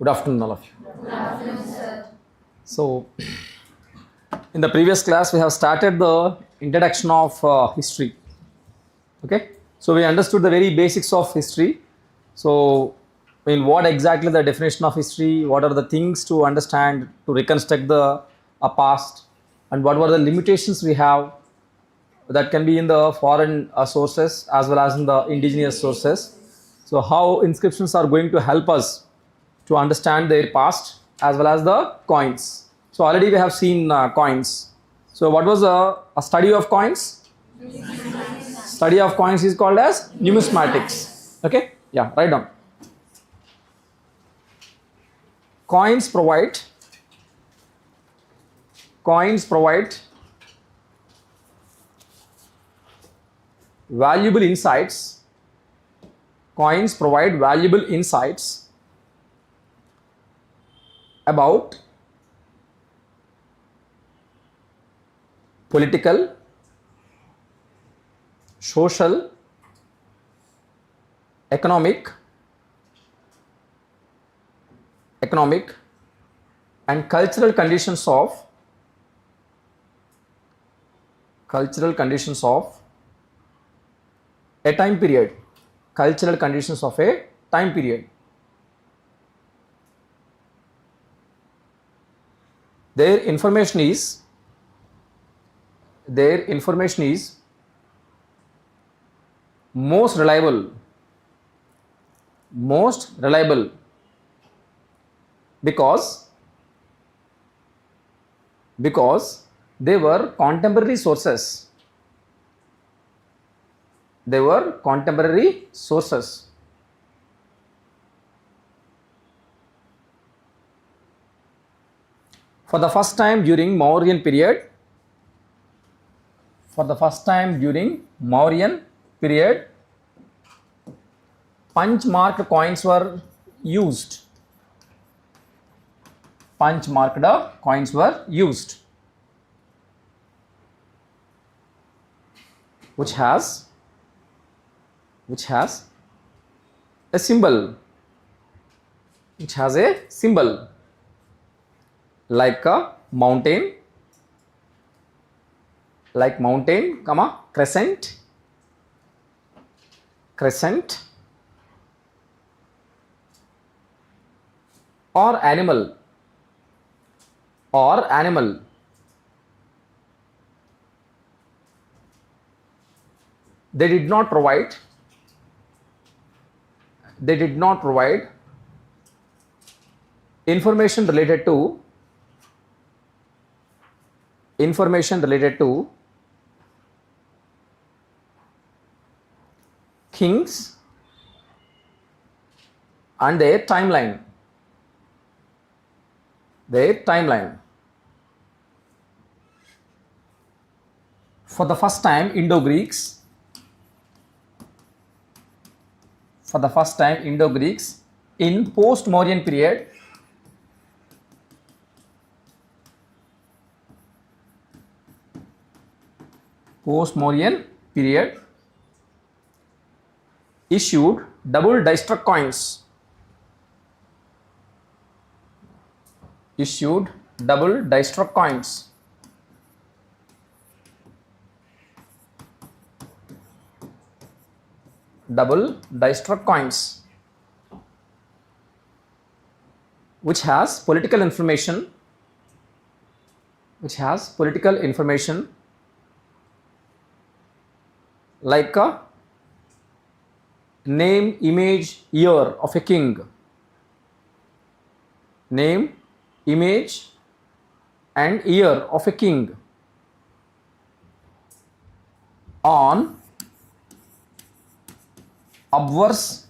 Good afternoon, all of you. Good afternoon, sir. So, in the previous class, we have started the introduction of history. Okay, so we understood the very basics of history. So, what exactly the definition of history? What are the things to understand to reconstruct the past, and what were the limitations we have that can be in the foreign sources as well as in the indigenous sources. So, how inscriptions are going to help us to understand their past as well as the coins. So already we have seen coins. So what was a study of coins? Study of coins is called as numismatics. Okay, yeah, write down. Coins provide valuable insights. Coins provide valuable insights about political, social, economic and cultural conditions of a time period. Cultural conditions of a time period. Their information is most reliable because they were contemporary sources. For the first time during Mauryan period, punch marked coins were used. Which has a symbol. Like a mountain, comma, crescent, or animal. They did not provide information related to kings and their timeline. For the first time, Indo-Greeks in post-Mauryan period issued double die-struck coins. Which has political information like a name, image, year of a king. Name, image and year of a king on obverse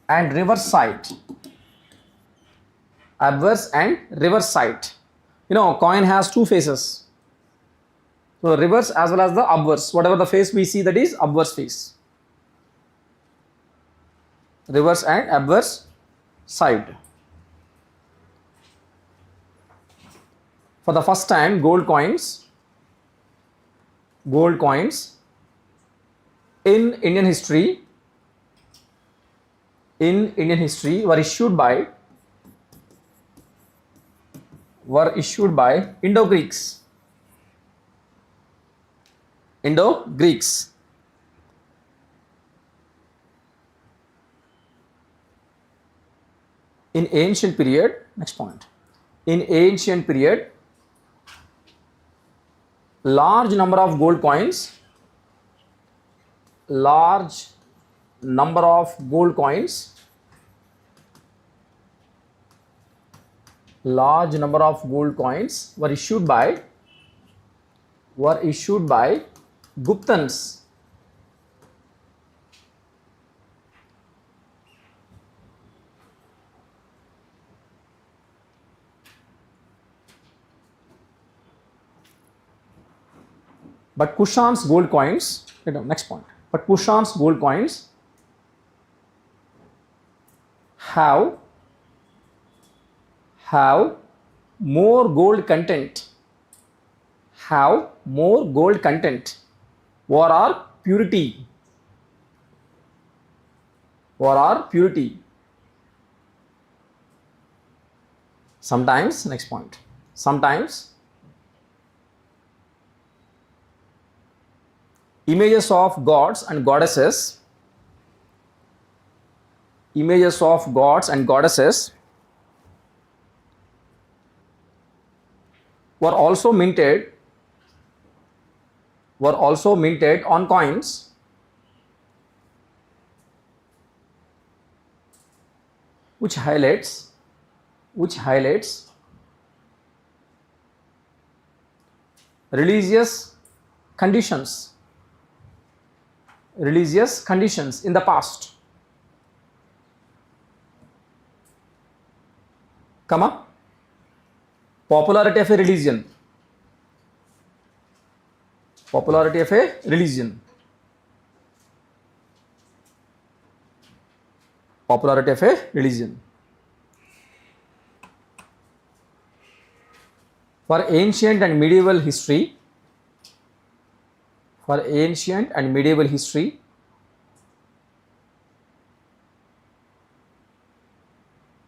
and reverse side. Coin has two faces. So the reverse as well as the obverse. Whatever the face we see, that is obverse face. Reverse and obverse side. For the first time, gold coins in Indian history were issued by Indo-Greeks. In ancient period, large number of gold coins were issued by Guptans. But Kushan's gold coins, next point. But Kushan's gold coins have more gold content. Or are purity. or are purity. Sometimes, next point, sometimes images of gods and goddesses, images of gods and goddesses were also minted on coins which highlights religious conditions in the past, comma, popularity of a religion, popularity of a religion, popularity of a religion. For ancient and medieval history,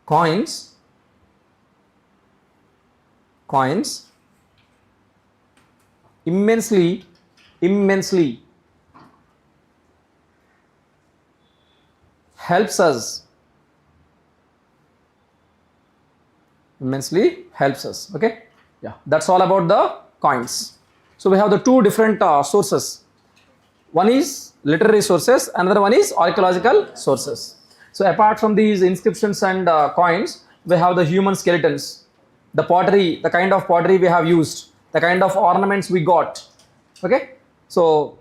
coins immensely helps us. Okay, yeah, that's all about the coins. So we have the two different sources. One is literary sources, another one is archaeological sources. So apart from these inscriptions and coins, we have the human skeletons, the pottery, the kind of pottery we have used, the kind of ornaments we got. Okay, so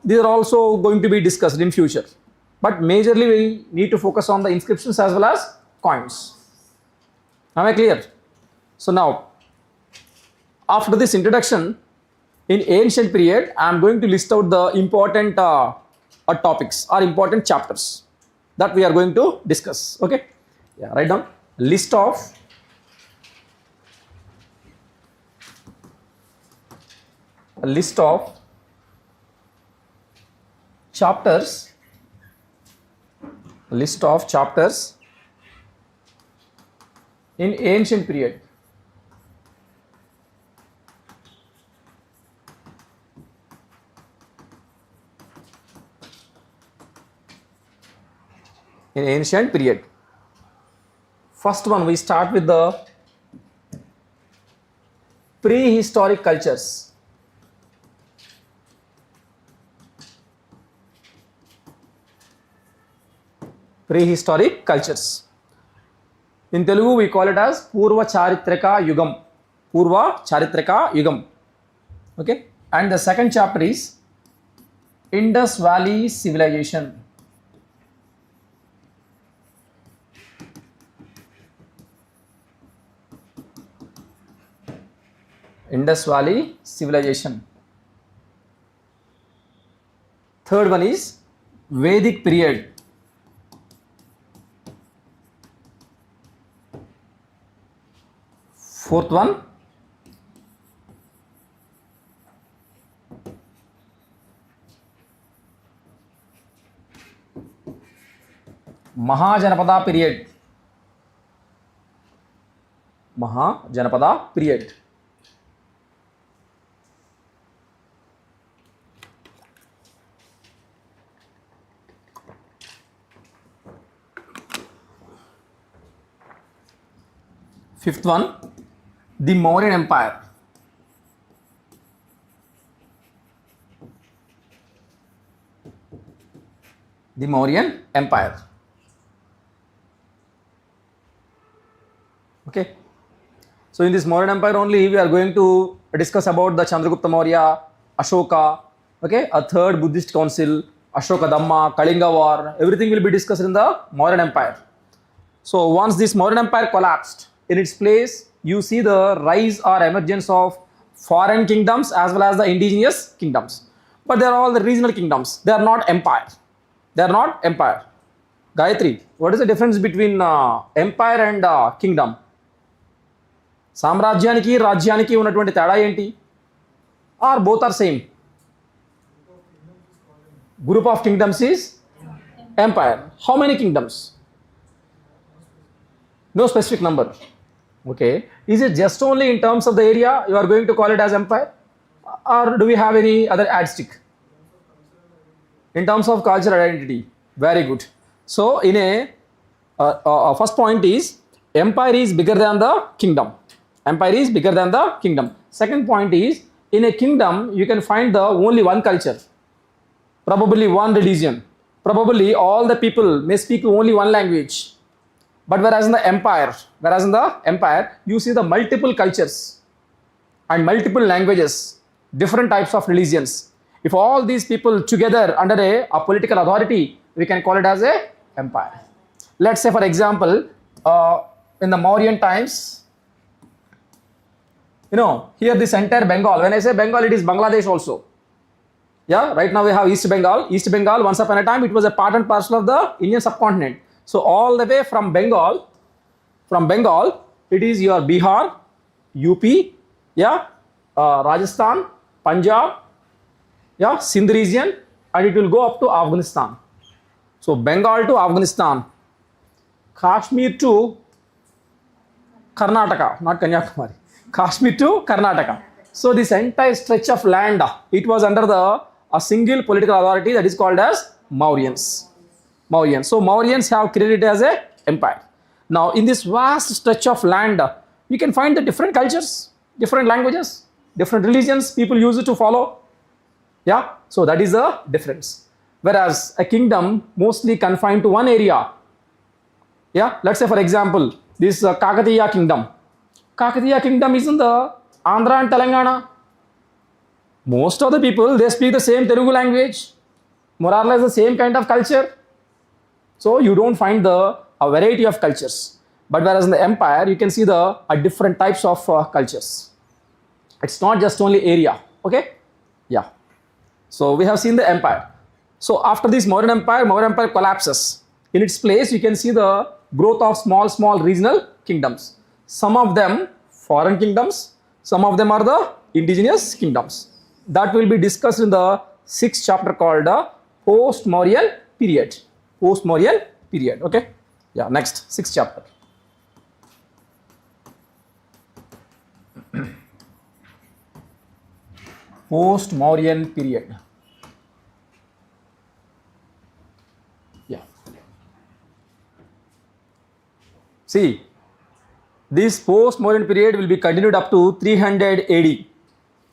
these are also going to be discussed in future, but majorly we need to focus on the inscriptions as well as coins. Am I clear? So now, after this introduction, in ancient period, I am going to list out the important topics or important chapters that we are going to discuss. Okay, yeah, write down list of chapters in ancient period. In ancient period. First one, we start with the prehistoric cultures. Prehistoric cultures. In Telugu, we call it as Purva Charitrika Yugam. Okay, and the second chapter is Indus Valley Civilization. Indus Valley Civilization. Third one is Vedic period. Fourth one, Mahajanapada period. Fifth one, the Mauryan Empire. Okay, so in this Mauryan Empire only we are going to discuss about the Chandragupta Maurya, Ashoka, okay, a third Buddhist council, Ashoka Dhamma, Kalinga War, everything will be discussed in the Mauryan Empire. So once this Mauryan Empire collapsed, in its place you see the rise or emergence of foreign kingdoms as well as the indigenous kingdoms. But they are all the regional kingdoms. They are not empire. Gayatri, what is the difference between empire and kingdom? సామ్రాజ్యానికి రాజ్యానికి ఉన్నటువంటి తేడా ఏంటి? Or both are same? Group of kingdoms is Empire. How many kingdoms? No specific number. Okay. Is it just only in terms of the area you are going to call it as empire? Or do we have any other yardstick? In terms of cultural identity. Very good. So, in a first point is empire is bigger than the kingdom. Empire is bigger than the kingdom. Second point is in a kingdom you can find the only one culture, probably one religion, probably all the people may speak only one language. But whereas in the empire you see the multiple cultures and multiple languages, different types of religions. If all these people together under a political authority, we can call it as a empire. Let's say for example, in the Mauryan times, here this entire Bengal, when I say Bengal, it is Bangladesh also. Yeah, right now we have East Bengal. East Bengal, once upon a time, it was a part and parcel of the Indian subcontinent. So all the way from Bengal, it is your Bihar, UP, yeah, Rajasthan, Punjab, yeah, Sindh region, and it will go up to Afghanistan. So Bengal to Afghanistan, Kashmir to Karnataka, not Kanyakumari, Kashmir to Karnataka. So this entire stretch of land, it was under a single political authority that is called as Mauryans. So Mauryans have created it as a empire. Now in this vast stretch of land, you can find the different cultures, different languages, different religions people use it to follow. Yeah, so that is the difference. Whereas a kingdom mostly confined to one area. Yeah, let's say for example, this Kakatiya kingdom. Kakatiya kingdom is in the Andhra and Telangana. Most of the people, they speak the same Telugu language, more or less the same kind of culture. So you don't find a variety of cultures. But whereas in the empire, you can see the different types of cultures. It's not just only area. Okay? Yeah. So we have seen the empire. So after this Mauryan Empire collapses. In its place, you can see the growth of small regional kingdoms. Some of them foreign kingdoms, some of them are the indigenous kingdoms. That will be discussed in the 6th chapter called post-Mauryan period. Post-Mauryan period. Okay? Yeah, next, 6th chapter. Post-Mauryan period. Yeah. See, this post-Mauryan period will be continued up to 300 AD.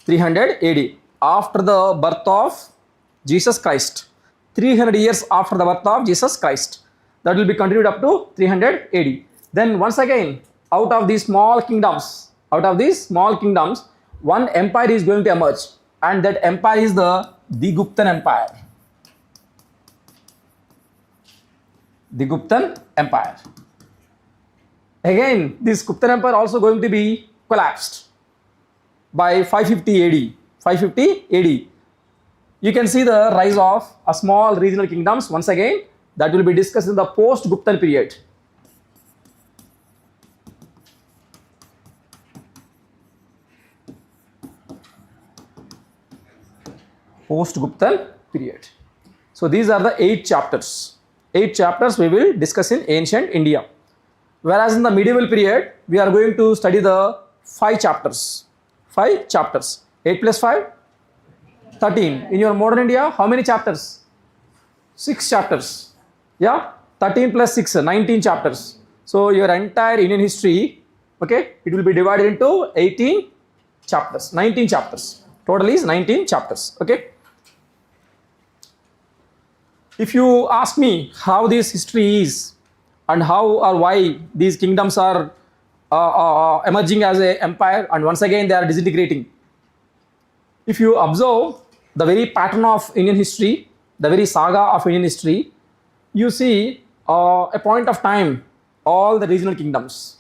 300 AD. After the birth of Jesus Christ. 300 years after the birth of Jesus Christ. That will be continued up to 300 AD. Then once again, out of these small kingdoms, one empire is going to emerge. And that empire is the Guptan Empire. The Guptan Empire. Again, this Guptan Empire also going to be collapsed by 550 AD. 550 AD. You can see the rise of a small regional kingdoms once again. That will be discussed in the post-Guptan period. Post-Guptan period. So these are the 8 chapters. 8 chapters we will discuss in ancient India. Whereas in the medieval period, we are going to study the 5 chapters. 5 chapters. 8 plus 5? 13. In your modern India, how many chapters? 6 chapters. Yeah? 13 plus 6, 19 chapters. So your entire Indian history, okay, it will be divided into 18 chapters. 19 chapters. Total is 19 chapters. Okay? If you ask me how this history is and how or why these kingdoms are emerging as an empire and once again they are disintegrating. If you observe the very pattern of Indian history, the very saga of Indian history, you see a point of time, all the regional kingdoms.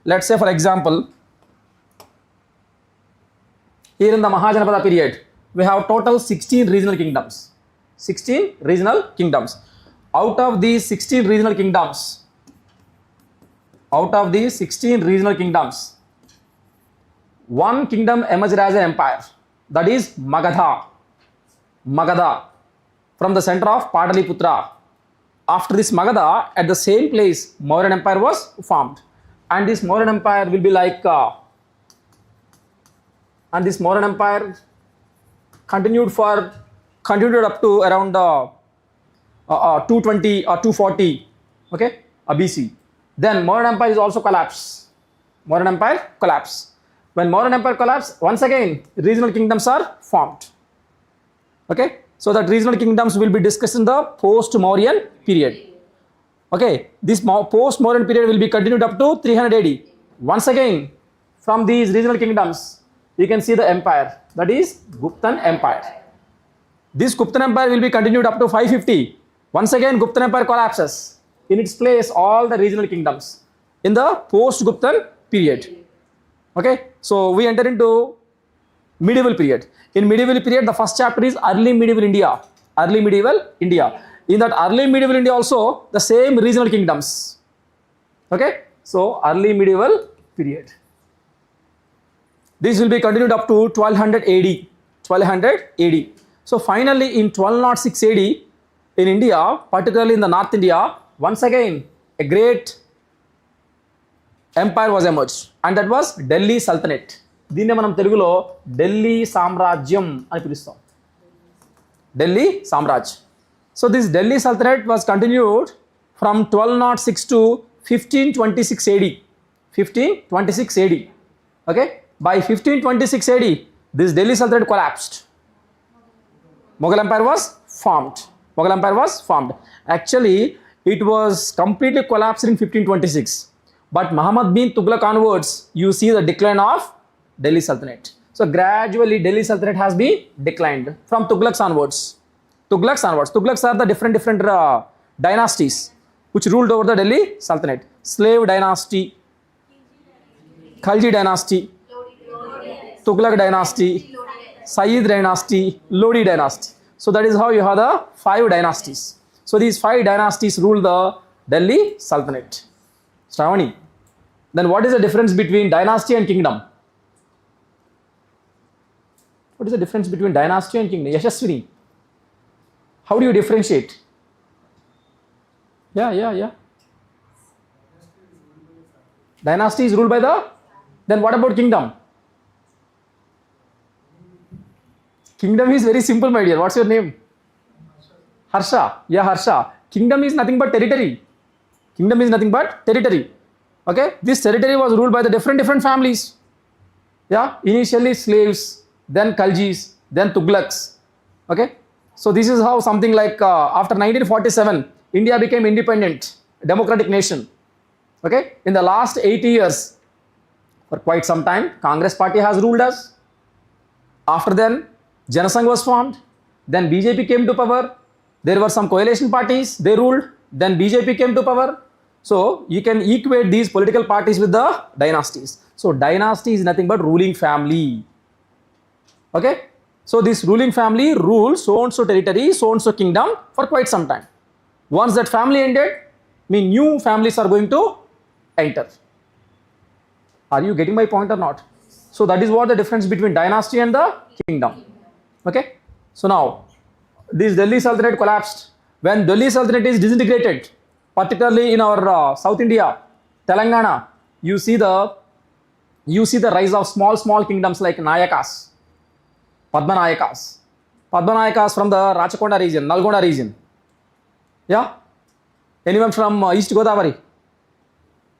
Let's say for example, here in the Mahajanpada period, we have total 16 regional kingdoms. 16 regional kingdoms. Out of these 16 regional kingdoms, one kingdom emerged as an empire. That is Magadha. from the center of Pataliputra. After this Magadha, at the same place, Mauryan Empire was formed. And this Mauryan Empire will be like, and this Mauryan Empire continued up to around 220 or 240, okay, BC. Then Mauryan Empire is also collapsed. Mauryan Empire collapsed. When Mauryan Empire collapsed, once again regional kingdoms are formed. Okay, so that regional kingdoms will be discussed in the post-Mauryan period. Okay, this post-Mauryan period will be continued up to 300 AD. Once again, from these regional kingdoms, you can see the empire, that is Guptan Empire. This Guptan Empire will be continued up to 550. Once again, Guptan Empire collapses. In its place, all the regional kingdoms in the post-Guptan period. Okay, so we enter into medieval period. In medieval period, the first chapter is early medieval India. Early medieval India. In that early medieval India also, the same regional kingdoms. Okay, so early medieval period. This will be continued up to 1200 AD. 1200 AD. So finally, in 1206 AD, in India, particularly in the North India, once again, a great empire was emerged, and that was Delhi Sultanate. దీన్నే మనం తెలుగులో ఢిల్లీ సామ్రాజ్యం అని పిలుస్తాం. Delhi Samraj. So this Delhi Sultanate was continued from 1206 to 1526 AD. 1526 AD. Okay, by 1526 AD, this Delhi Sultanate collapsed. Mughal Empire was formed. Mughal Empire was formed. Actually, it was completely collapsed in 1526. But Muhammad bin Tughlaq onwards, you see the decline of Delhi Sultanate. So gradually Delhi Sultanate has been declined from Tughlaqs onwards. Tughlaqs onwards. Tughlaqs are the different dynasties which ruled over the Delhi Sultanate. Slave dynasty, Khalji dynasty, Tughlaq dynasty, Sayyid dynasty, Lodi dynasty. So that is how you have the 5 dynasties. So these 5 dynasties rule the Delhi Sultanate. Shravani. Then what is the difference between dynasty and kingdom? What is the difference between dynasty and kingdom? Yashaswini. How do you differentiate? Yeah. Dynasty is ruled by the... Then what about kingdom? Kingdom is very simple, my dear. What's your name? Harsha. Yeah, Harsha. Kingdom is nothing but territory. Kingdom is nothing but territory. Okay, this territory was ruled by the different families. Yeah, initially slaves, then Khaljis, then Tughlaqs. Okay, so this is how something like after 1947, India became independent, democratic nation. Okay, in the last 80 years, for quite some time, Congress party has ruled us. After then, Janasangh was formed. Then BJP came to power. There were some coalition parties, they ruled. Then BJP came to power. So you can equate these political parties with the dynasties. So dynasty is nothing but ruling family. Okay, so this ruling family rules so and so territory, so and so kingdom for quite some time. Once that family ended, new families are going to enter. Are you getting my point or not? So that is what the difference between dynasty and the kingdom. Okay, so now this Delhi Sultanate collapsed. When Delhi Sultanate is disintegrated, particularly in our South India, Telangana, you see the rise of small kingdoms like Nayakas, Padmanayakas. Padmanayakas from the Rachakonda region, Nalgonda region. Yeah? Anyone from East Godavari?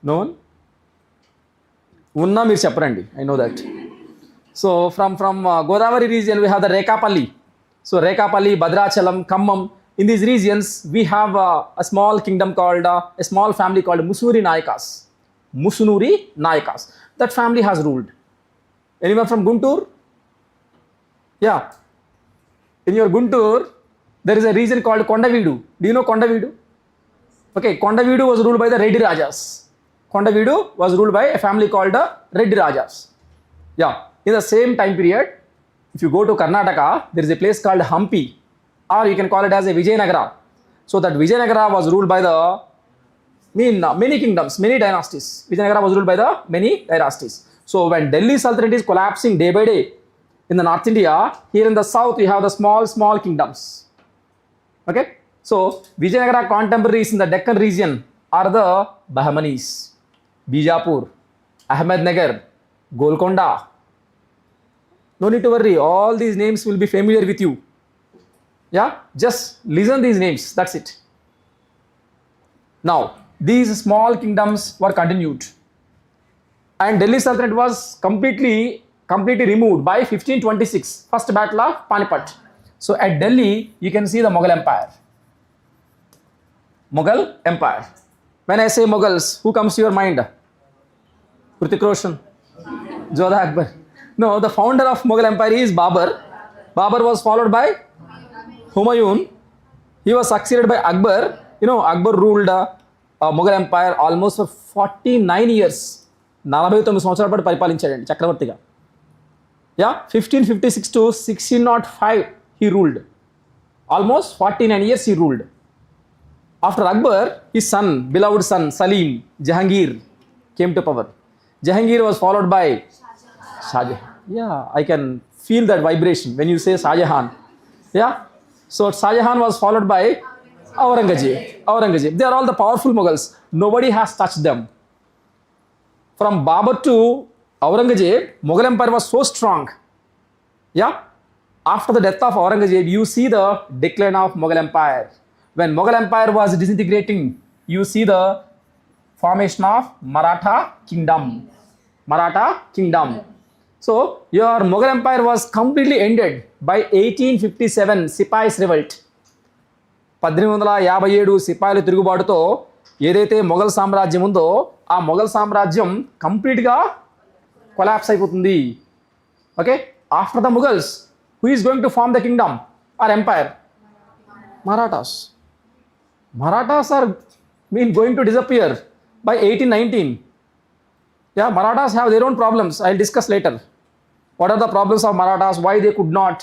No one? Unna meer chepparandi. I know that. So from Godavari region, we have the Rekapalli. So Rekapalli, Bhadrachalam, Khammam. In these regions, we have a small kingdom called, a small family called Musunuri Nayakas. Musunuri Nayakas. That family has ruled. Anyone from Guntur? Yeah. In your Guntur, there is a region called Kondavidu. Do you know Kondavidu? Okay, Kondavidu was ruled by the Reddy Rajas. Kondavidu was ruled by a family called the Reddy Rajas. Yeah. In the same time period, if you go to Karnataka, there is a place called Hampi. Or you can call it as a Vijayanagara. So that Vijayanagara was ruled by the many kingdoms, many dynasties. Vijayanagara was ruled by the many dynasties. So when Delhi Sultanate is collapsing day by day in the North India, here in the South you have the small kingdoms. Okay, so Vijayanagara contemporaries in the Deccan region are the Bahmanis, Bijapur, Ahmednagar, Golconda. No need to worry, all these names will be familiar with you. Yeah, just listen these names, that's it. Now these small kingdoms were continued, and Delhi Sultanate was completely removed by 1526, first battle of Panipat. So at Delhi you can see the Mughal Empire. Mughal Empire. When I say Mughals, who comes to your mind? Hrithik Roshan, Jodha Akbar. No, the founder of Mughal Empire is Babur. Babur was followed by Humayun. He was succeeded by Akbar. You know, Akbar ruled Mughal Empire almost for 49 years. 49 సంవత్సరాల పాటు పరిపాలించాడండి చక్రవర్తిగా. Yeah, 1556 to 1605 he ruled. Almost 49 years he ruled. After Akbar, his son, beloved son Salim Jahangir came to power. Jahangir was followed by Shah Jahan. Yeah, I can feel that vibration when you say Shah Jahan. Yeah, so Shah Jahan was followed by Aurangzeb. They are all the powerful Mughals. Nobody has touched them. From Babur to Aurangzeb, Mughal Empire was so strong. Yeah, after the death of Aurangzeb, you see the decline of Mughal Empire. When Mughal Empire was disintegrating, you see the formation of Maratha Kingdom. So your Mughal Empire was completely ended by 1857 Sipais revolt. 1857 సిపాయిల తిరుగుబాటుతో ఏదైతే మొఘల్ సామ్రాజ్యం ఉందో ఆ మొఘల్ సామ్రాజ్యం కంప్లీట్గా collapse అయిపోతుంది. Okay, after the Mughals who is going to form the kingdom or empire? Marathas are going to disappear by 1819. Yeah, Marathas have their own problems. I'll discuss later. What are the problems of Marathas? Why they could not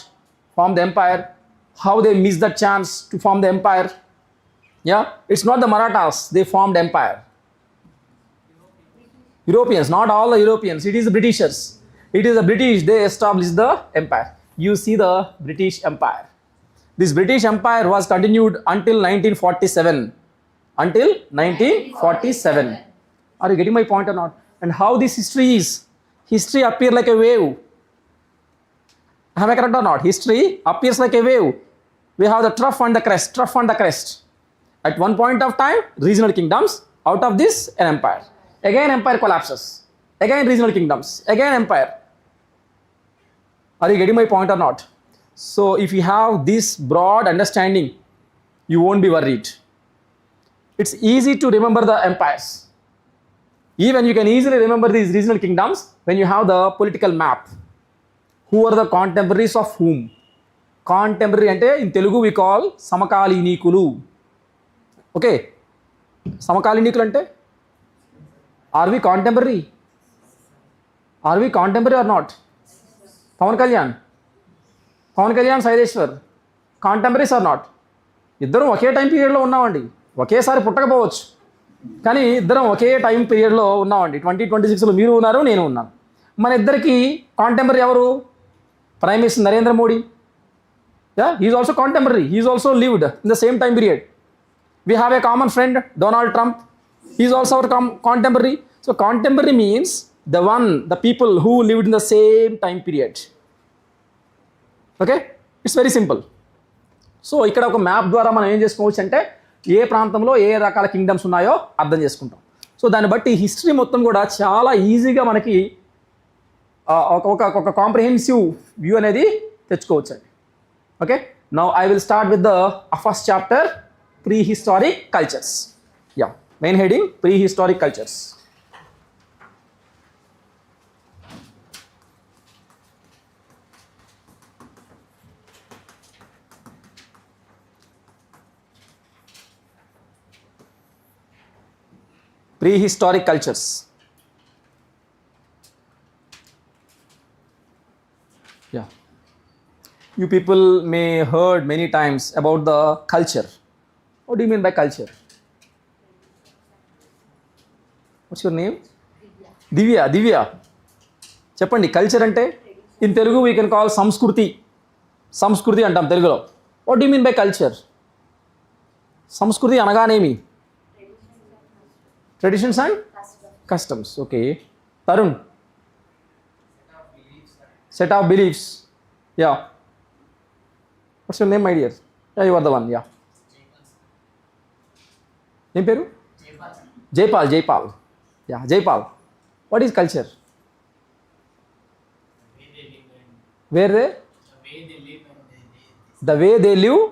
form the empire? How they missed the chance to form the empire? Yeah, it's not the Marathas, they formed empire. Europeans, not all the Europeans. It is the Britishers. It is the British, they established the empire. You see the British Empire. This British Empire was continued until 1947. Until 1947. Are you getting my point or not? And how this history is? History appears like a wave. Am I correct or not? History appears like a wave. We have the trough and the crest. At one point of time, regional kingdoms. Out of this, an empire. Again, empire collapses. Again, regional kingdoms. Again, empire. Are you getting my point or not? So if you have this broad understanding, you won't be worried. It's easy to remember the empires. Even you can easily remember these regional kingdoms when you have the political map. Who are the contemporaries of whom? Contemporary ante in Telugu we call Samakalinikuలు. Okay, Samakalinikuలు ante are we contemporary? Are we contemporary or not? Pawan Kalyan, Saideswara, contemporaries or not? ఇద్దరం ఒకే time పీరియడ్లో ఉన్నామండి. ఒకేసారి పుట్టకపోవచ్చు, కానీ ఇద్దరం ఒకే time పీరియడ్లో ఉన్నామండి. 2026లో మీరు ఉన్నారు, నేను ఉన్నాను. మన ఇద్దరికి కాంటెంపరీ ఎవరు? Prime minister Narendra Modi. Yeah, he is also contemporary. He is also lived in the same time period. We have a common friend, Donald Trump. He is also our contemporary. So contemporary means the people who lived in the same time period. Okay, it's very simple. So ఇక్కడ ఒక map ద్వారా మనం ఏం చేసుకోవచ్చు అంటే ఏ ప్రాంతంలో ఏ రకాల kingdoms ఉన్నాయో అర్థం చేసుకుంటాం. సో దాన్ని బట్టి హిస్టరీ మొత్తం కూడా చాలా ఈజీగా మనకి ఒక కాంప్రిహెన్సివ్ వ్యూ అనేది తెచ్చుకోవచ్చు అండి. Okay, now I will start with the first chapter, pre historic cultures. Yeah, main heading pre historic cultures. Prehistoric cultures. Yeah, you people may heard many times about the culture. What do you mean by culture? What's your name? Divya. చెప్పండి, culture అంటే in Telugu we can call సంస్కృతి అంటాం తెలుగులో. What do you mean by culture? సంస్కృతి అనగానేమి? Traditions and customs. Okay. Tarun, set of beliefs. Yeah. What's your name, my dear? Yeah, you are the one. Yeah. Name peru? Jaypal. Jaypal. Yeah, Jaypal. What is culture? Where they? The way they live.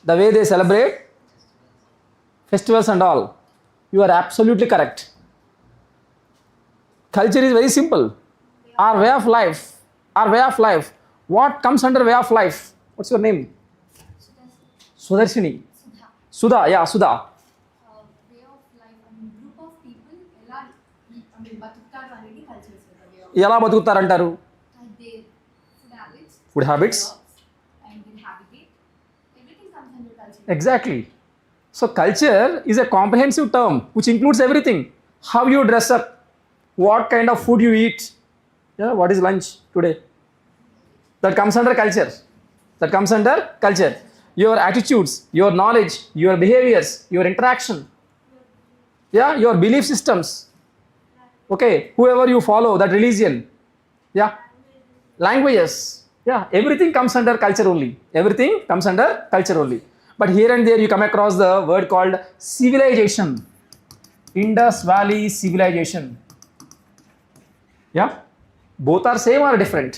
The way they celebrate festivals and all. You are absolutely correct. Culture is very simple. Our way of life. Our way of life. What comes under way of life? What's your name? Sudarshini. Sudha. Yeah, Sudha. Way of life, group of people ఎలా బతుకుతారు అనేది culture sir. ఎలా బతుకుతారంటారు? Their food habits. Food habits. And their habitat. Everything comes under culture. Exactly. So culture is a comprehensive term which includes everything. How you dress up, what kind of food you eat. Yeah, what is lunch today? That comes under culture. That comes under culture. Your attitudes, your knowledge, your behaviors, your interaction. Yeah, your belief systems. Okay, whoever you follow, that religion. Yeah, languages. Yeah, everything comes under culture only. Everything comes under culture only. But here and there you come across the word called civilization. Indus Valley civilization. Yeah, both are same or different?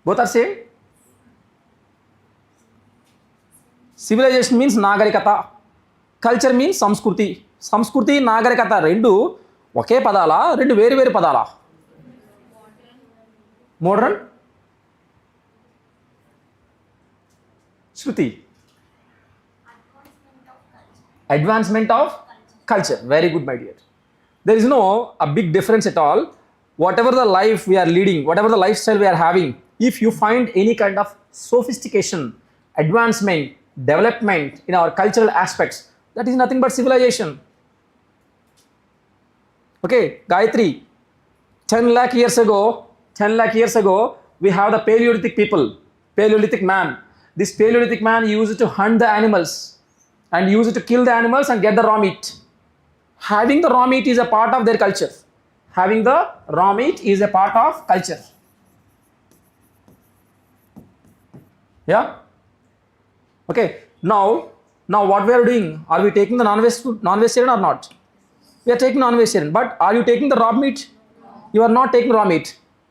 Both are same. Civilization means nagarikata. Culture means samskruti. Samskruti, nagarikata rendu ఒకే పదాలా, రెండు వేరు వేరు పదాలా? Modern, Shruti. Advancement of culture. Very good, my dear. There is no a big difference at all. Whatever the life we are leading, whatever the lifestyle we are having, if you find any kind of sophistication, advancement, development in our cultural aspects, that is nothing but civilization. Okay, Gayatri, 10 lakh years ago, we have the Paleolithic people, Paleolithic man. This Paleolithic man used to hunt the animals and used to kill the animals and get the raw meat. Having the raw meat is a part of their culture. Having the raw meat is a part of culture. Yeah? Okay, now what we are doing? Are we taking the non-vegetarian or not? We are taking non-vegetarian, but are you taking the raw meat? You are not taking raw meat.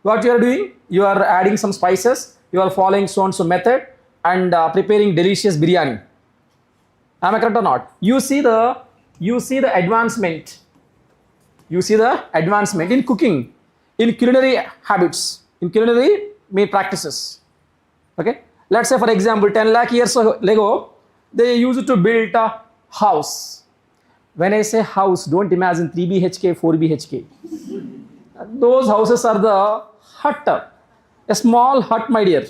What you are doing? You are adding some spices, you are following so and so method and preparing delicious biryani. Am I correct or not? You see the advancement. You see the advancement in cooking, in culinary habits, in culinary practices. Okay, let's say for example 10 lakh years ago they used to build a house. When I say house, don't imagine 3 BHK, 4 BHK. Those houses are the hut, a small hut, my dear.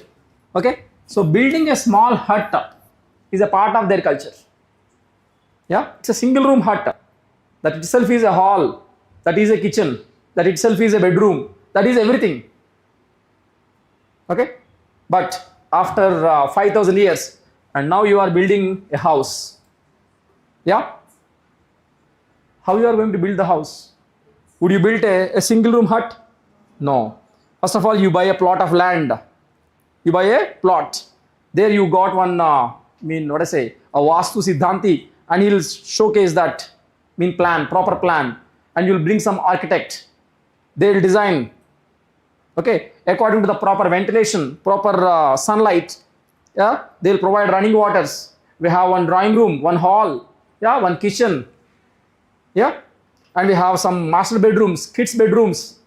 Okay, so building a small hut is a part of their culture. Yeah, it's a single room hut. That itself is a hall, that is a kitchen, that itself is a bedroom, that is everything. Okay, but after 5,000 years and now you are building a house. Yeah, how you are going to build the house? Would you build a single room hut? No. First of all, you buy a plot of land. You buy a plot. There you got one, a Vastu Siddhanti, and he'll showcase that plan, proper plan, and you'll bring some architect. They'll design, okay, according to the proper ventilation, proper sunlight. Yeah, they'll provide running waters. We have one drawing room, one hall, yeah, one kitchen. Yeah, and we have some master bedrooms, kids bedrooms.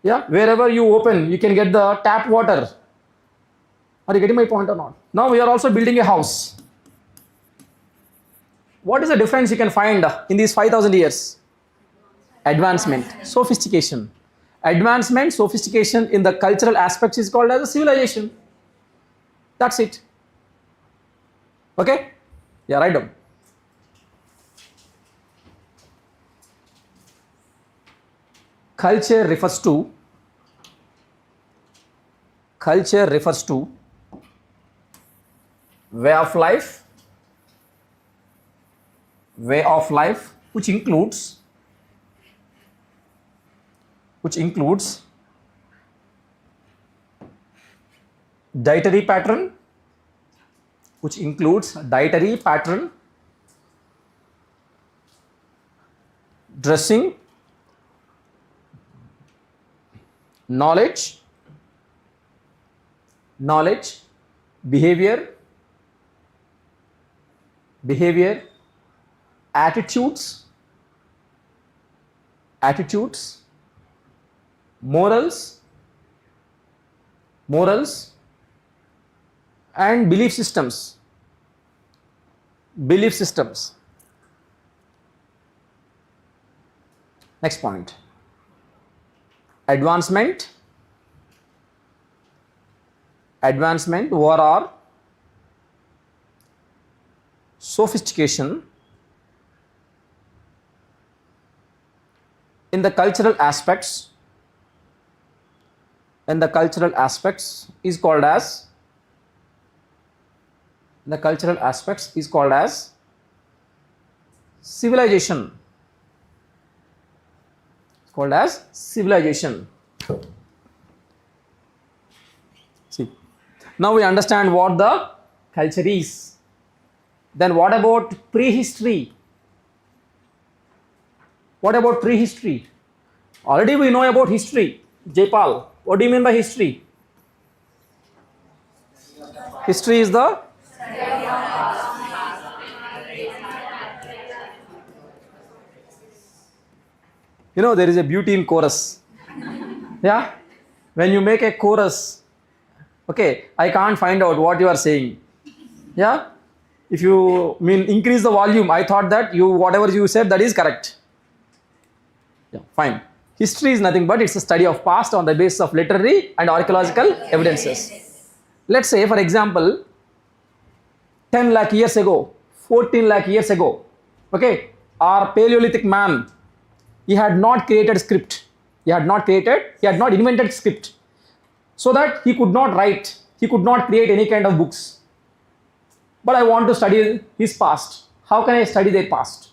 Yeah, wherever you open, you can get the tap water. Are you getting my point or not? Now we are also building a house. What is the difference you can find in these 5,000 years? Advancement, sophistication. Advancement, sophistication in the cultural aspects is called as a civilization. That's it. Okay? Yeah, write down. Culture refers to way of life, which includes dietary pattern, dressing, knowledge, behavior, attitudes, morals, and belief systems. Next point, advancement, or sophistication in the cultural aspects is called as civilization. See, now we understand what the culture is. Then what about prehistory? Already we know about history. Jaypal, what do you mean by history? History is the there is a beauty in chorus. Yeah, when you make a chorus, okay, I can't find out what you are saying. Yeah, if you increase the volume, I thought that whatever you said, that is correct. Yeah, fine. History is nothing but it's a study of past on the basis of literary and archaeological evidences. Let's say, for example, 10 lakh years ago, 14 lakh years ago, okay, our Paleolithic man, he had not created script. He had not invented script, so that he could not write, he could not create any kind of books. But I want to study his past. How can I study their past?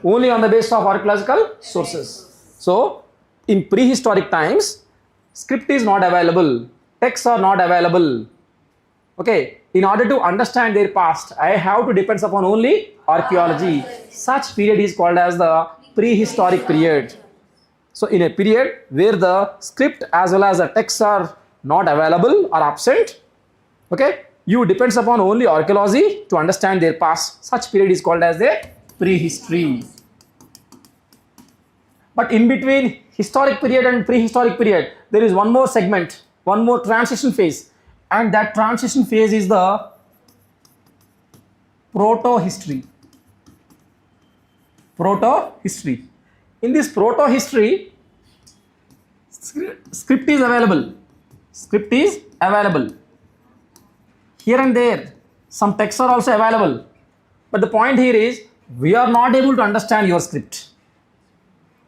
Only on the basis of archaeological sources. So, in prehistoric times, script is not available, texts are not available. Okay, in order to understand their past, I have to depend upon only archaeology. Such period is called as the prehistoric period. So, in a period where the script as well as the texts are not available or absent, okay, you depends upon only archaeology to understand their past. Such period is called as the prehistory. But in between historic period and prehistoric period, there is one more segment, one more transition phase, and that transition phase is the proto-history. In this proto-history, script is available. Here and there, some texts are also available. But the point here is, we are not able to understand your script.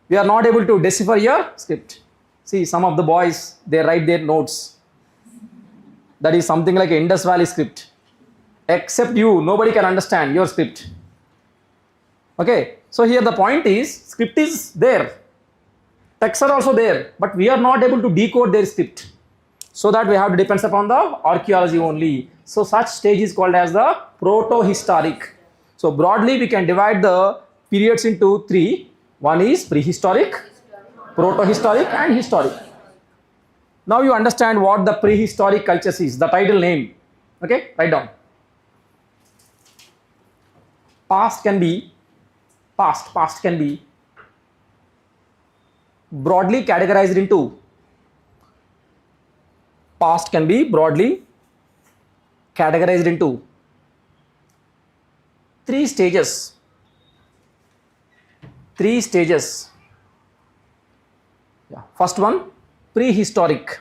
We are not able to decipher your script. See, some of the boys, they write their notes. That is something like Indus Valley script. Except you, nobody can understand your script. Okay, so here the point is, script is there. Texts are also there, but we are not able to decode their script. So that we have to depend upon the archaeology only. So such stage is called as the proto-historic. So broadly we can divide the periods into three. One is prehistoric, proto-historic and historic. Now you understand what the prehistoric cultures is, the title name. Okay, write down. Past can be broadly categorized into three stages. Yeah. First one, prehistoric.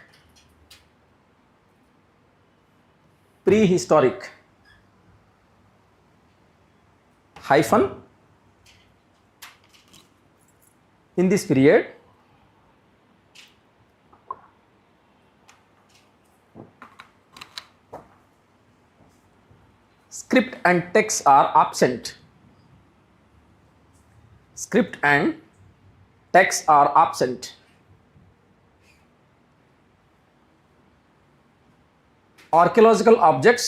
Hyphen. In this period, Script and text are absent. Script and text are absent. Archaeological objects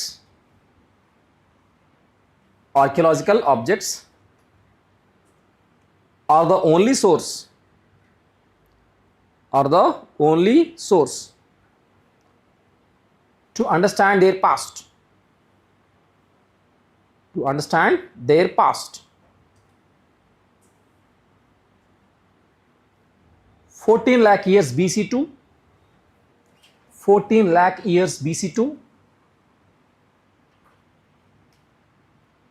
are the only source to understand their past. 14 lakh years BC to 14 lakh years BC to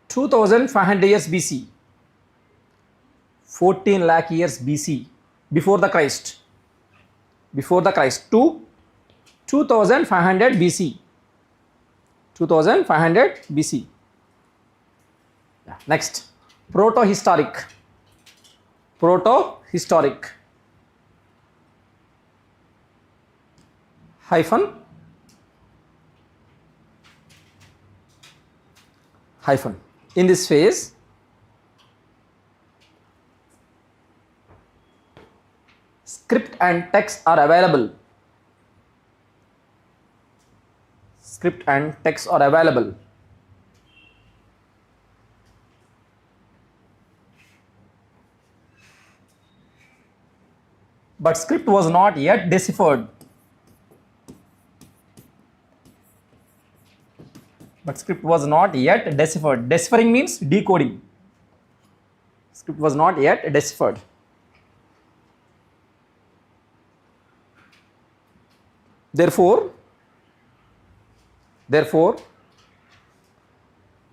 2500 years BC. 14 lakh years BC, before the Christ to 2500 BC. 2500 BC. Yeah. Next, protohistoric. Hyphen. In this phase, script and text are available. But script was not yet deciphered. Deciphering means decoding. Script was not yet deciphered. Therefore,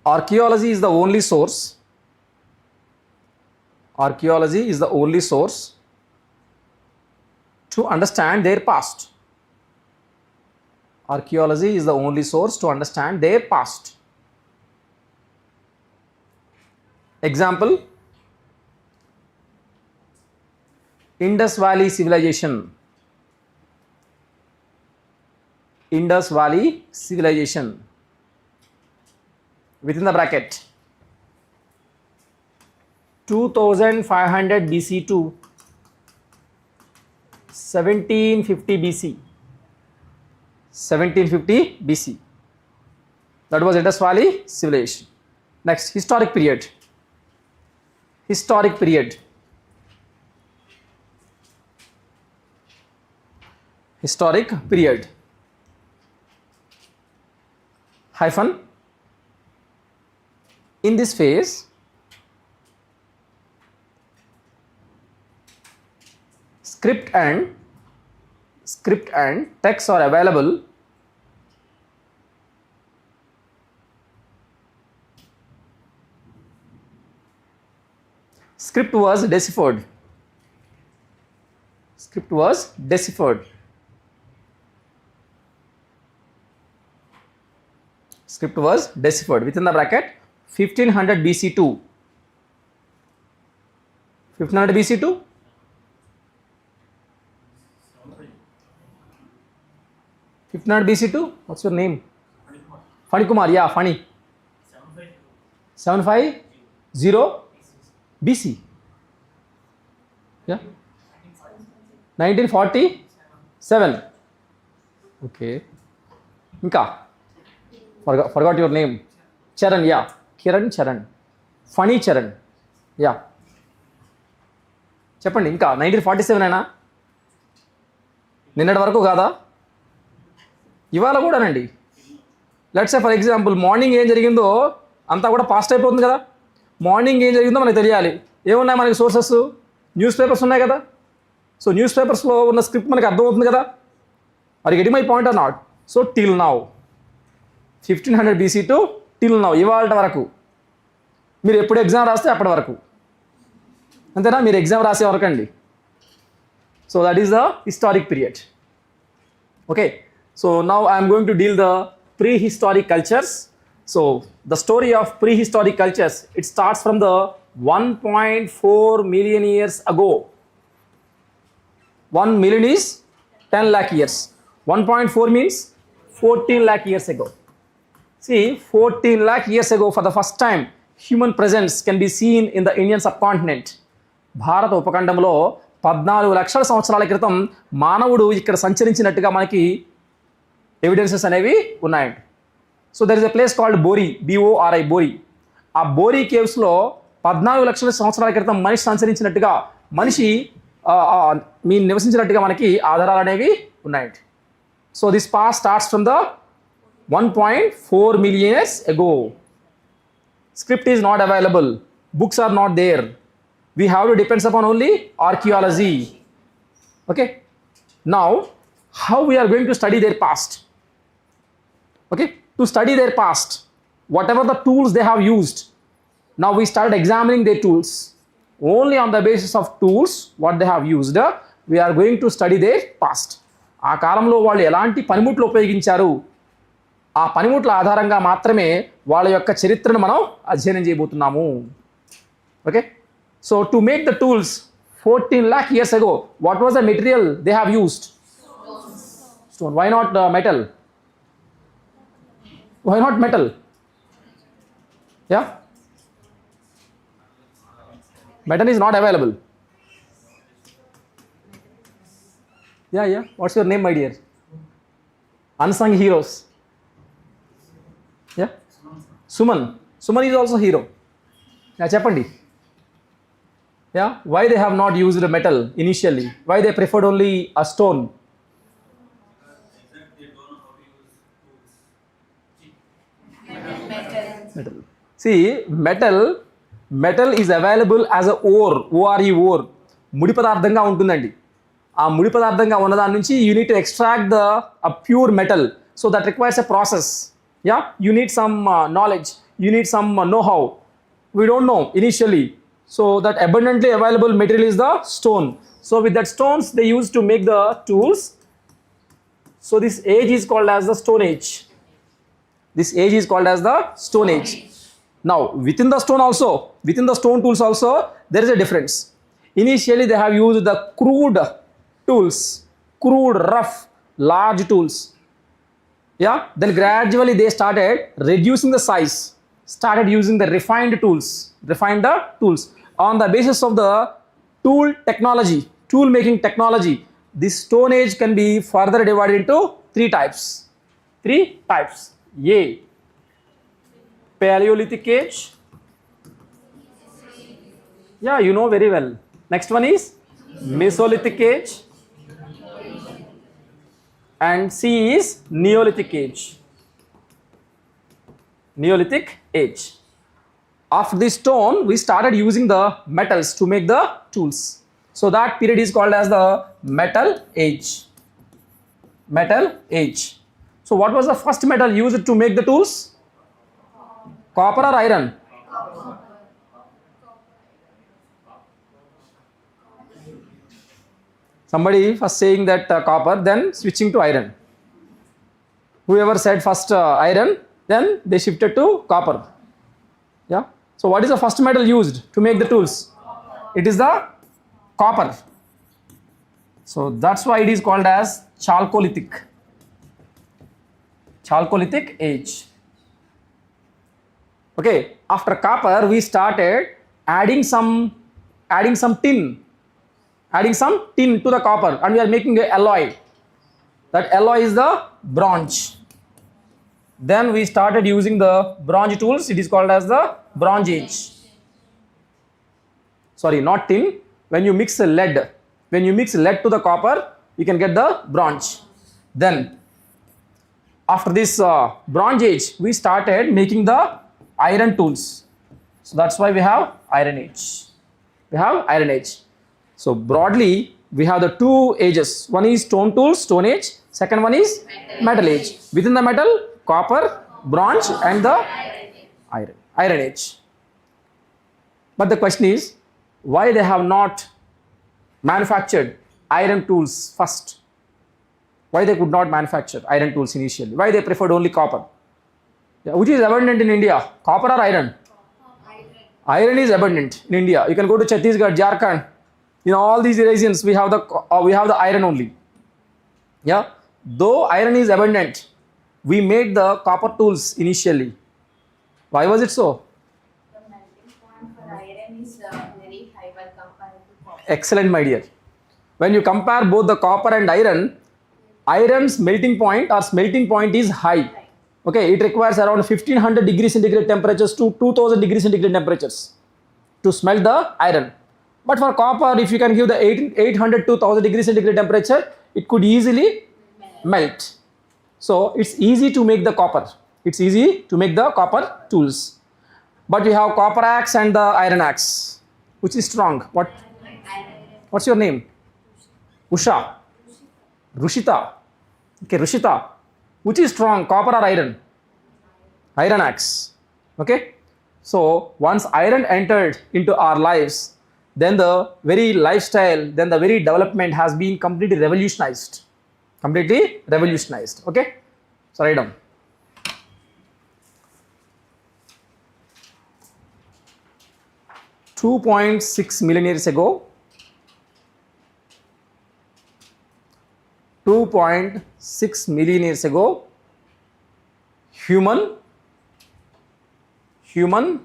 archaeology is the only source. To understand their past. Example: Indus Valley civilization. Within the bracket, 2500 BC to 1750 BC. That was Indus Valley civilization. Next, historic period. Hyphen. In this phase, script and text are available. Script was deciphered. Within the bracket, 1500 BC to 1500 BC to what's your name? Funny Kumar. Yeah, Funny. 750 BC. Yeah, 1947. Okay. Inka forgot your name. Charan. Yeah, Charan. Funny Charan. Yeah, చెప్పండి. ఇంకా 1947 అయినా? నిన్నటి వరకు కాదా? ఇవాళ కూడానండి. Let's say for example, morning ఏం జరిగిందో అంతా కూడా పాస్ట్ అయిపోతుంది కదా. మార్నింగ్ ఏం జరిగిందో మనకు తెలియాలి. ఏమున్నాయి మనకి సోర్సెస్? న్యూస్ పేపర్స్ ఉన్నాయి కదా. సో న్యూస్ పేపర్స్లో ఉన్న స్క్రిప్ట్ మనకి అర్థమవుతుంది కదా. Are getting my point or not? So till now 1500 BC to till now, ఇవాళ వరకు. మీరు ఎప్పుడు ఎగ్జామ్ రాస్తే అప్పటి వరకు, అంతేనా? మీరు ఎగ్జామ్ రాసే వరకు అండి. So that is the historic period. Okay, so now I'm going to deal the prehistoric cultures. So the story of prehistoric cultures, it starts from the 1.4 million years ago. 1 million is 10 lakh years. 1.4 means 14 lakh years ago. See, 14 lakh years ago, for the first time, human presence can be seen in the Indian subcontinent. భారత ఉపఖండంలో 14 లక్షల సంవత్సరాల క్రితం మానవుడు ఇక్కడ సంచరించినట్టుగా మనకి evidences అనేవి ఉన్నాయండి. So there is a place called Bori, BORI, Bori. ఆ బోరీ కేవ్స్లో 14 లక్షల సంవత్సరాల క్రితం మనిషి సంచరించినట్టుగా, మనిషి నివసించినట్టుగా మనకి ఆధారాలు అనేవి ఉన్నాయండి. So this pass starts from the 1.4 million years ago. Script is not available. Books are not there. We have to depend upon only archaeology. Okay. Now, how we are going to study their past? Okay. To study their past, whatever the tools they have used, now we started examining their tools. Only on the basis of tools, what they have used, we are going to study their past. ఆ కాలంలో వాళ్ళు ఎలాంటి పనిముట్లు ఉపయోగించారు, ఆ పనిముట్ల ఆధారంగా మాత్రమే వాళ్ళ యొక్క చరిత్రను మనం అధ్యయనం చేయబోతున్నాము. Okay. So to make the tools 14 lakh years ago, what was the material they have used? Stone. Why not metal? Why not metal? Yeah? Metal is not available. Yeah. What's your name, my dear? Unsung heroes. Yeah? Suman. Suman is also hero. Yeah, Chapandi. Yeah? Why they have not used metal initially? Why they preferred only a stone? Metal. See, metal is available as a ore, ore. ముడి పదార్థంగా ఉంటుందండి. ఆ ముడి పదార్థంగా ఉన్న దాని నుంచి you need to extract a pure metal. So that requires a process. Yeah, you need some knowledge, you need some know-how. We don't know initially. So that abundantly available material is the stone. So with that stones they used to make the tools. So this age is called as the Stone Age. This age is called as the Stone Age. Now within the stone tools also, there is a difference. Initially they have used the crude tools, crude, rough, large tools. Yeah, then gradually they started reducing the size, started using the refined tools on the basis of the tool technology, tool making technology. This Stone Age can be further divided into three types. A, Paleolithic age. Yeah, you know very well. Next one is Mesolithic age. And C is Neolithic age. After the stone, we started using the metals to make the tools. So that period is called as the Metal Age. So what was the first metal used to make the tools? Copper or iron? Somebody first saying that copper, then switching to iron. Whoever said first iron, then they shifted to copper. Yeah. So what is the first metal used to make the tools? It is the copper. So that's why it is called as Chalcolithic age. Okay. After copper, we started adding some tin to the copper, and we are making an alloy. That alloy is the bronze. Then we started using the bronze tools. It is called as the Bronze Age. Sorry, not tin. When you mix lead to the copper, you can get the bronze. Then after this Bronze Age, we started making the iron tools. So that's why we have Iron Age. So broadly, we have the two ages. One is stone tools, Stone Age. Second one is Metal Age. Within the metal, copper, bronze, and the Iron Age. But the question is, why they have not manufactured iron tools first? Why they could not manufacture iron tools initially? Why they preferred only copper? Yeah, which is abundant in India, copper or iron? Iron is abundant in India. You can go to Chhattisgarh, Jharkhand. In all these regions, we have the iron only. Yeah, though iron is abundant, we made the copper tools initially. Why was it so? The melting point for iron is very high while compared to copper. Excellent, my dear. When you compare both the copper and iron, iron's melting point or smelting point is high. Okay, it requires around 1500 degrees centigrade temperatures to 2000 degrees centigrade temperatures to smelt the iron. But for copper, if you can give the 800 to 1000 degrees centigrade temperature, it could easily melt. So it's easy to make the copper. It's easy to make the copper tools. But you have copper axe and the iron axe. Which is strong? What's your name? Usha. Rushita. Okay, Rushita. Which is strong, copper or iron? Iron axe. Okay. So once iron entered into our lives, then the very lifestyle, then the very development has been completely revolutionized. Completely revolutionized. Okay. So write down. $2.6 million years ago, 2.6 million years ago, human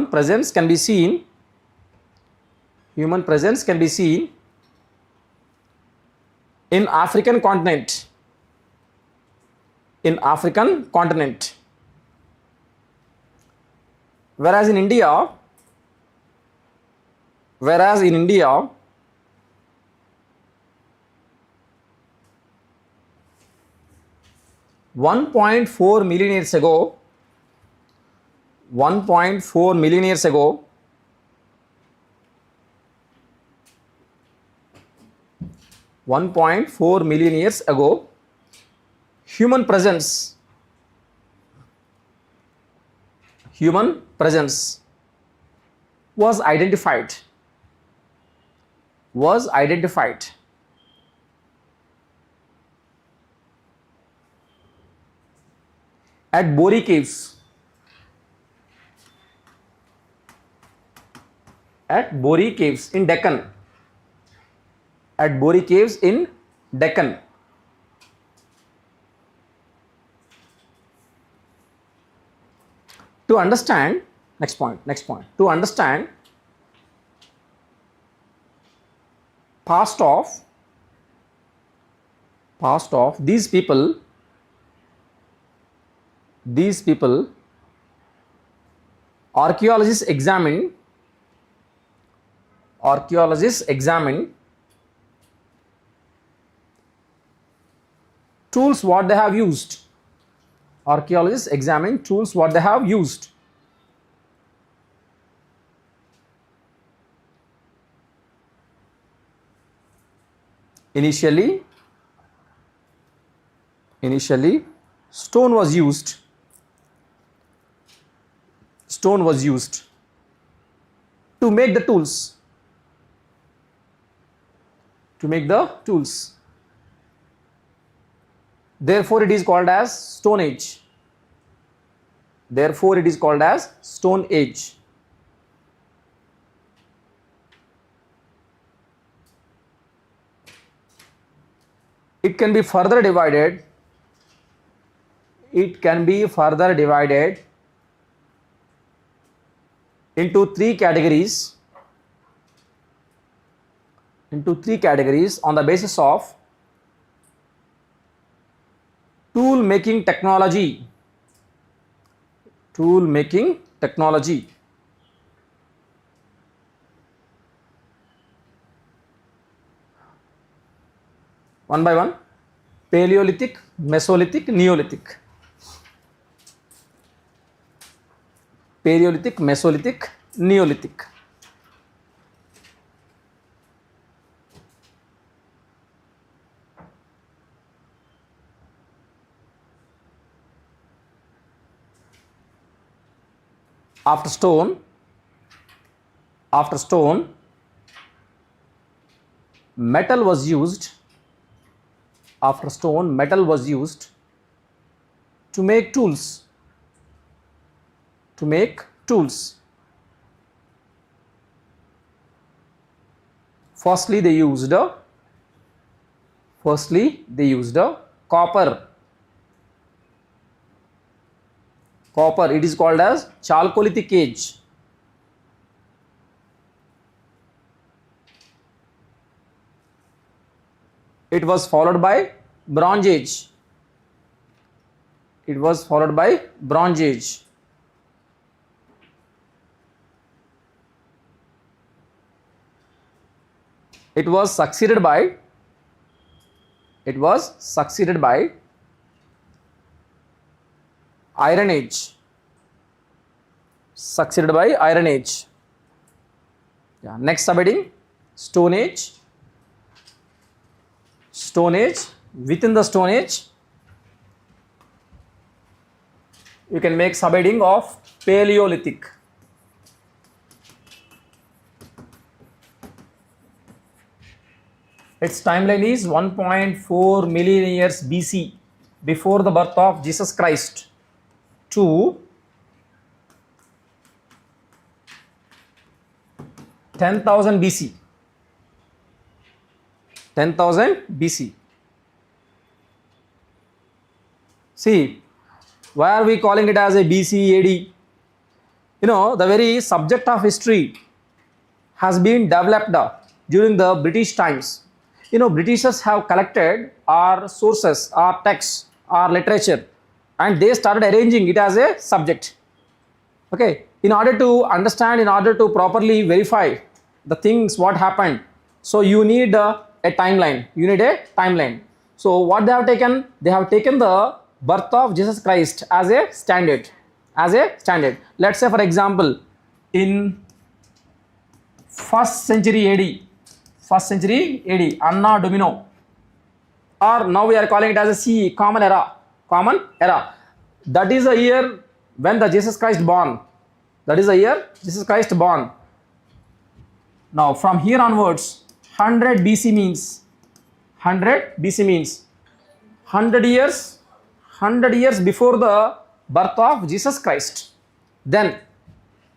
presence can be seen, in African continent, whereas in India 1.4 million years ago, 1.4 million years ago, human presence was identified at Bori caves. In Deccan. At Bori caves in Deccan. To understand, next point. To understand past of these people, archaeologists examine tools what they have used. Archaeologists examine tools what they have used. Initially, stone was used to make the tools. Therefore, it is called as Stone Age. It can be further divided into three categories on the basis of tool making technology. One by one: Paleolithic, Mesolithic, Neolithic. Paleolithic, Mesolithic, Neolithic. After stone, metal was used. To make tools. Firstly, they used copper. Copper, it is called as Chalcolithic age. It was followed by Bronze Age. It was followed by Bronze Age. It was succeeded by Iron Age. Succeeded by Iron Age. Yeah. Next subheading, Stone Age. Stone Age. Within the Stone Age, you can make subheading of Paleolithic. Its timeline is 1.4 million years BC, before the birth of Jesus Christ, to 10,000 BC. 10,000 BC. See, why are we calling it as a BC AD? You know, the very subject of history has been developed during the British times. You know, Britishers have collected our sources, our texts, our literature, and they started arranging it as a subject. Okay, in order to understand, in order to properly verify the things what happened, so you need a timeline. You need a timeline. So what they have taken? They have taken the birth of Jesus Christ as a standard. Let's say, for example, in 1st century AD, Anno Domini, or now we are calling it as a CE, Common Era. That is the year when the Jesus Christ born. Now from here onwards, 100 BC means 100 years before the birth of Jesus Christ. Then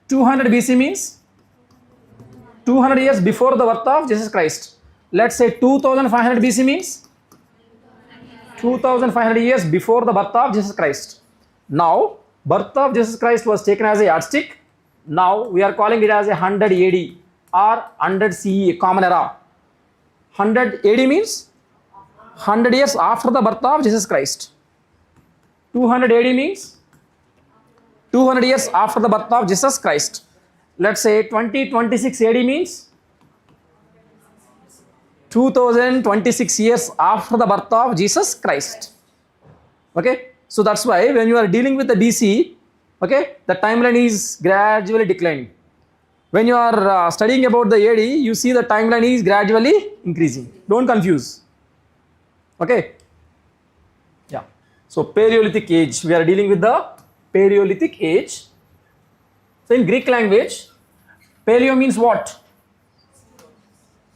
200 BC means 200 years before the birth of Jesus Christ. Let's say 2500 BC means 2500 years before the birth of Jesus Christ. Now, birth of Jesus Christ was taken as a yardstick. Now we are calling it as a 100 AD or 100 CE, Common Era. 100 AD means 100 years after the birth of Jesus Christ. 200 AD means 200 years after the birth of Jesus Christ. Let's say 2026 AD means 2026 years after the birth of Jesus Christ. Okay, so that's why when you are dealing with the BC, okay, the timeline is gradually declining. When you are studying about the AD, you see the timeline is gradually increasing. Don't confuse. Okay, yeah. So Paleolithic age, we are dealing with the Paleolithic age. So in Greek language, paleo means what?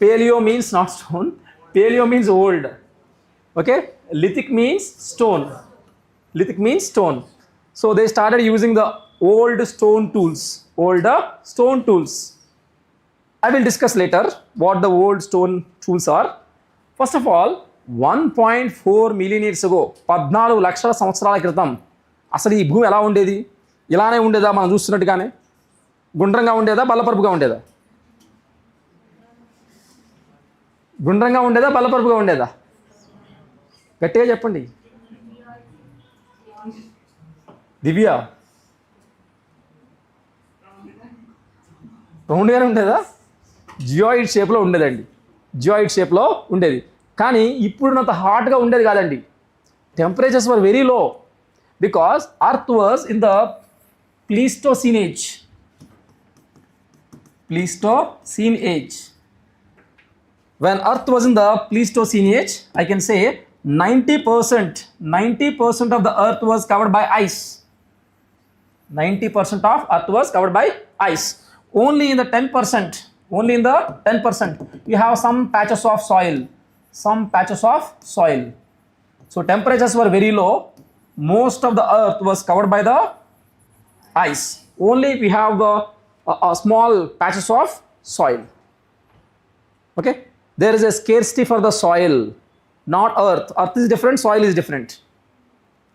Paleo means not stone. Paleo means old. Okay, lithic means stone. So they started using the old stone tools. I will discuss later what the old stone tools are. First of all, 1.4 million years ago, 14 లక్షల సంవత్సరాల క్రితం అసలు ఈ భూమి ఎలా ఉండేది? ఇలానే ఉండేదా? మనం చూస్తున్నట్టుగానే గుండ్రంగా ఉండేదా, బల్లపరుపుగా ఉండేదా? బల్లపరుపుగా ఉండేదా? గట్టిగా చెప్పండి. దివ్య, రౌండ్గానే ఉండేదా? జియాయిడ్ షేప్లో ఉండేది. కానీ ఇప్పుడున్నంత హాట్గా ఉండేది కాదండి. Temperatures were very low because earth was in the Pleistocene age. When Earth was in the Pleistocene age, I can say 90% of the Earth was covered by ice. 90% of Earth was covered by ice. Only in the 10%, you have some patches of soil. So temperatures were very low. Most of the Earth was covered by the ice. Only we have a small patches of soil. Okay. There is a scarcity for the soil. Not earth. Earth is different, soil is different.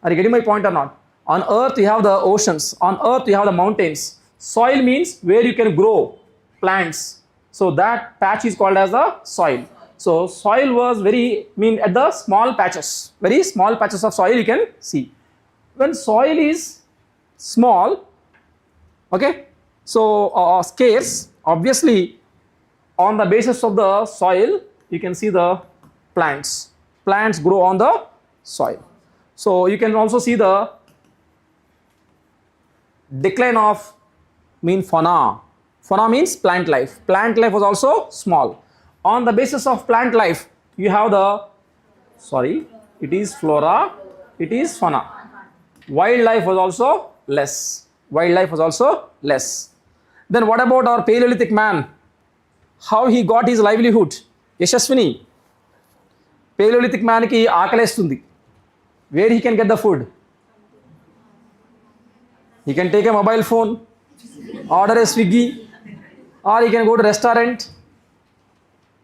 Are you getting my point or not? On earth you have the oceans, on earth you have the mountains. Soil means where you can grow plants. So that patch is called as the soil. So soil was at the small patches, very small patches of soil you can see. When soil is small, okay, so scarce, obviously on the basis of the soil you can see the plants. Plants grow on the soil. So you can also see the decline of fauna. Fauna means plant life. Plant life was also small. On the basis of plant life, you have it is flora, it is fauna. Wildlife was also less. Wildlife was also less. Then what about our Paleolithic man? How he got his livelihood? Yashaswini. Paleolithic man ki aakalestundi. Where he can get the food? He can take a mobile phone, order a Swiggy, or he can go to restaurant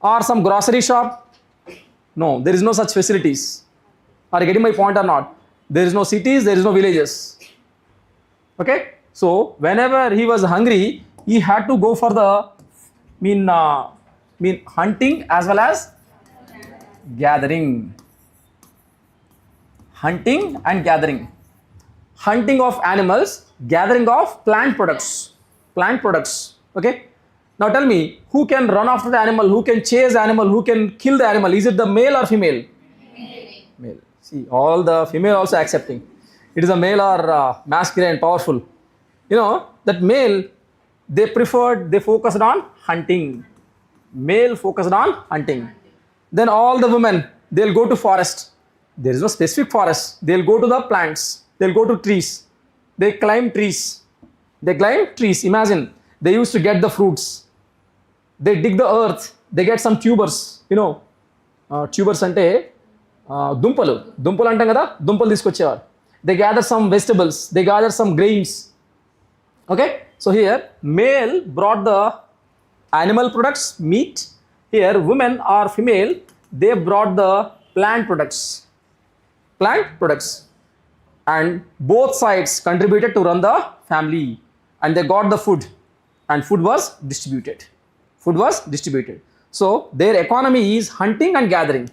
or some grocery shop. No, there is no such facilities. Are you getting my point or not? There is no cities, there is no villages. Okay? So whenever he was hungry, he had to go for the hunting as well as gathering. Hunting and gathering. Hunting of animals, gathering of plant products. Plant products. Okay? Now tell me, who can run after the animal, who can chase the animal, who can kill the animal? Is it the male or female? Male. See, all the female also accepting. It is a male or masculine, powerful. You know, that male, they focused on hunting. Male focused on hunting. Then all the women, they'll go to forest. There is no specific forest. They'll go to the plants. They'll go to trees. They climb trees. They climb trees. Imagine, they used to get the fruits. They dig the earth. They get some tubers. You know, tubers ante దుంపలు అంటాం కదా, దుంపలు తీసుకొచ్చేవారు. They gather some vegetables. They gather some grains. Okay, so here male brought the animal products, meat. Here women or female, they brought the plant products. And both sides contributed to run the family, and they got the food, and food was distributed. So their economy is hunting and gathering.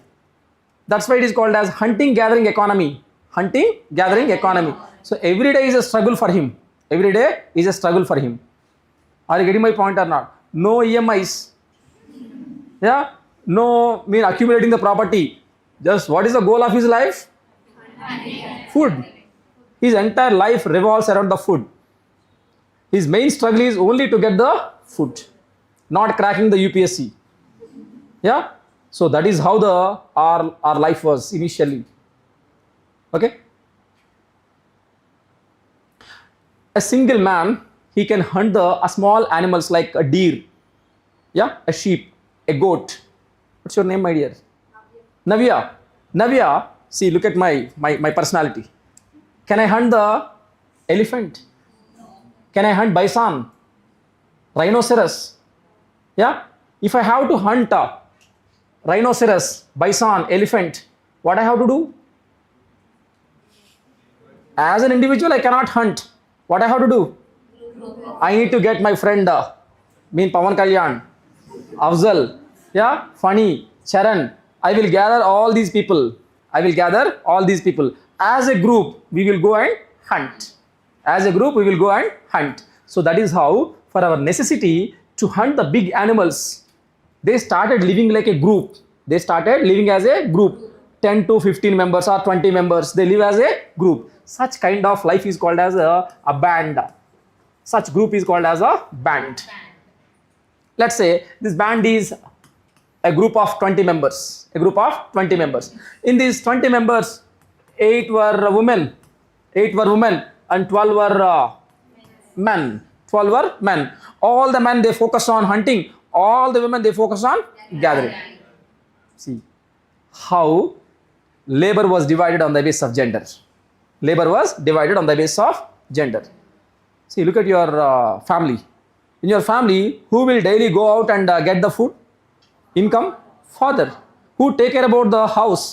That's why it is called as hunting gathering economy. So every day is a struggle for him. Are you getting my point or not? No EMIs. Yeah, no accumulating the property. Just what is the goal of his life? Food. His entire life revolves around the food. His main struggle is only to get the food, not cracking the UPSC. Yeah, so that is how our life was initially. Okay, a single man, he can hunt a small animals like a deer, yeah, a sheep, a goat. What's your name, my dear? Navya, see, look at my personality. Can I hunt the elephant? Can I hunt bison, rhinoceros? Yeah, if I have to hunt a rhinoceros, bison, elephant, what I have to do? As an individual, I cannot hunt. What I have to do? I need to get my friend, Pawan Kalyan, Afzal, yeah, Funny, Charan. I will gather all these people. As a group, we will go and hunt. So that is how, for our necessity to hunt the big animals, they started living like a group. They started living as a group. 10 to 15 members or 20 members, they live as a group. Such kind of life is called as a band. Such group is called as a band. Let's say this band is a group of 20 members. In these 20 members, 8 were women and 12 were men. All the men, they focus on hunting. All the women, they focus on gathering. See how labor was divided on the basis of gender. See, look at your family. In your family, who will daily go out and get the food? Income? Father. Who take care about the house?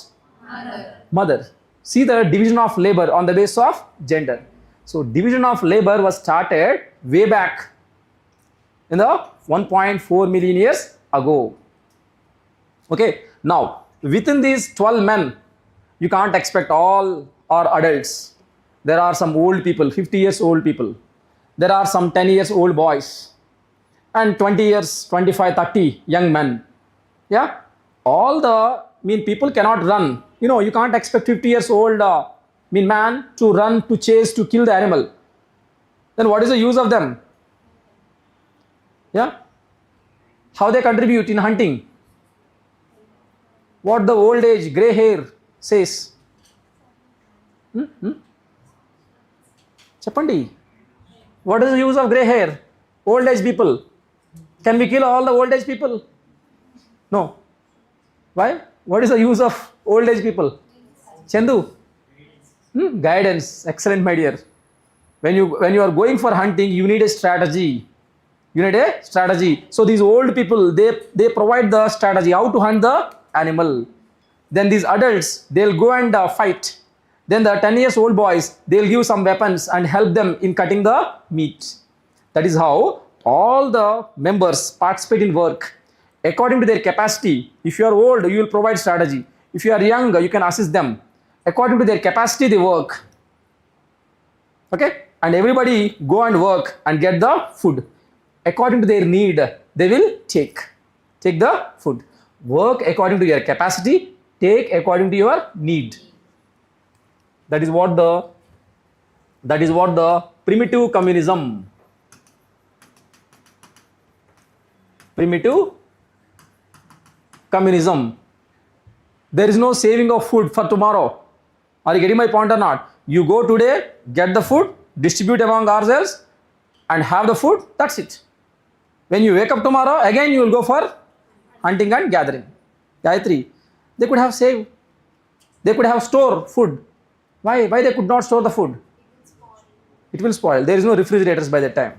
Mother. See the division of labor on the basis of gender. So division of labor was started way back in the 1.4 million years ago. Okay, now within these 12 men, you can't expect all are adults. There are some old people, 50 years old people. There are some 10 years old boys and 20 years, 25, 30 young men. Yeah, all the people cannot run. You can't expect 50 years old man to run, to chase, to kill the animal. Then what is the use of them? Yeah, how they contribute in hunting? What the old age, gray hair says? Chappandi. What is the use of gray hair? Old age people. Can we kill all the old age people? No. Why? What is the use of old age people? Chandu? Guidance. Excellent, my dear. When you are going for hunting, you need a strategy. You need a strategy. So these old people, they provide the strategy how to hunt the animal. Then these adults, they'll go and fight. Then the 10 years old boys, they'll give some weapons and help them in cutting the meat. That is how all the members participate in work according to their capacity. If you are old, you will provide strategy. If you are young, you can assist them. According to their capacity, they work. Okay? And everybody go and work and get the food. According to their need, they will take the food. Work according to your capacity, take according to your need. That is what the primitive communism. Primitive communism. There is no saving of food for tomorrow. Are you getting my point or not? You go today, get the food, distribute among ourselves, and have the food. That's it. When you wake up tomorrow, again you will go for hunting and gathering. Gayatri, they could have saved. They could have stored food. Why they could not store the food? It will spoil. There is no refrigerators by that time.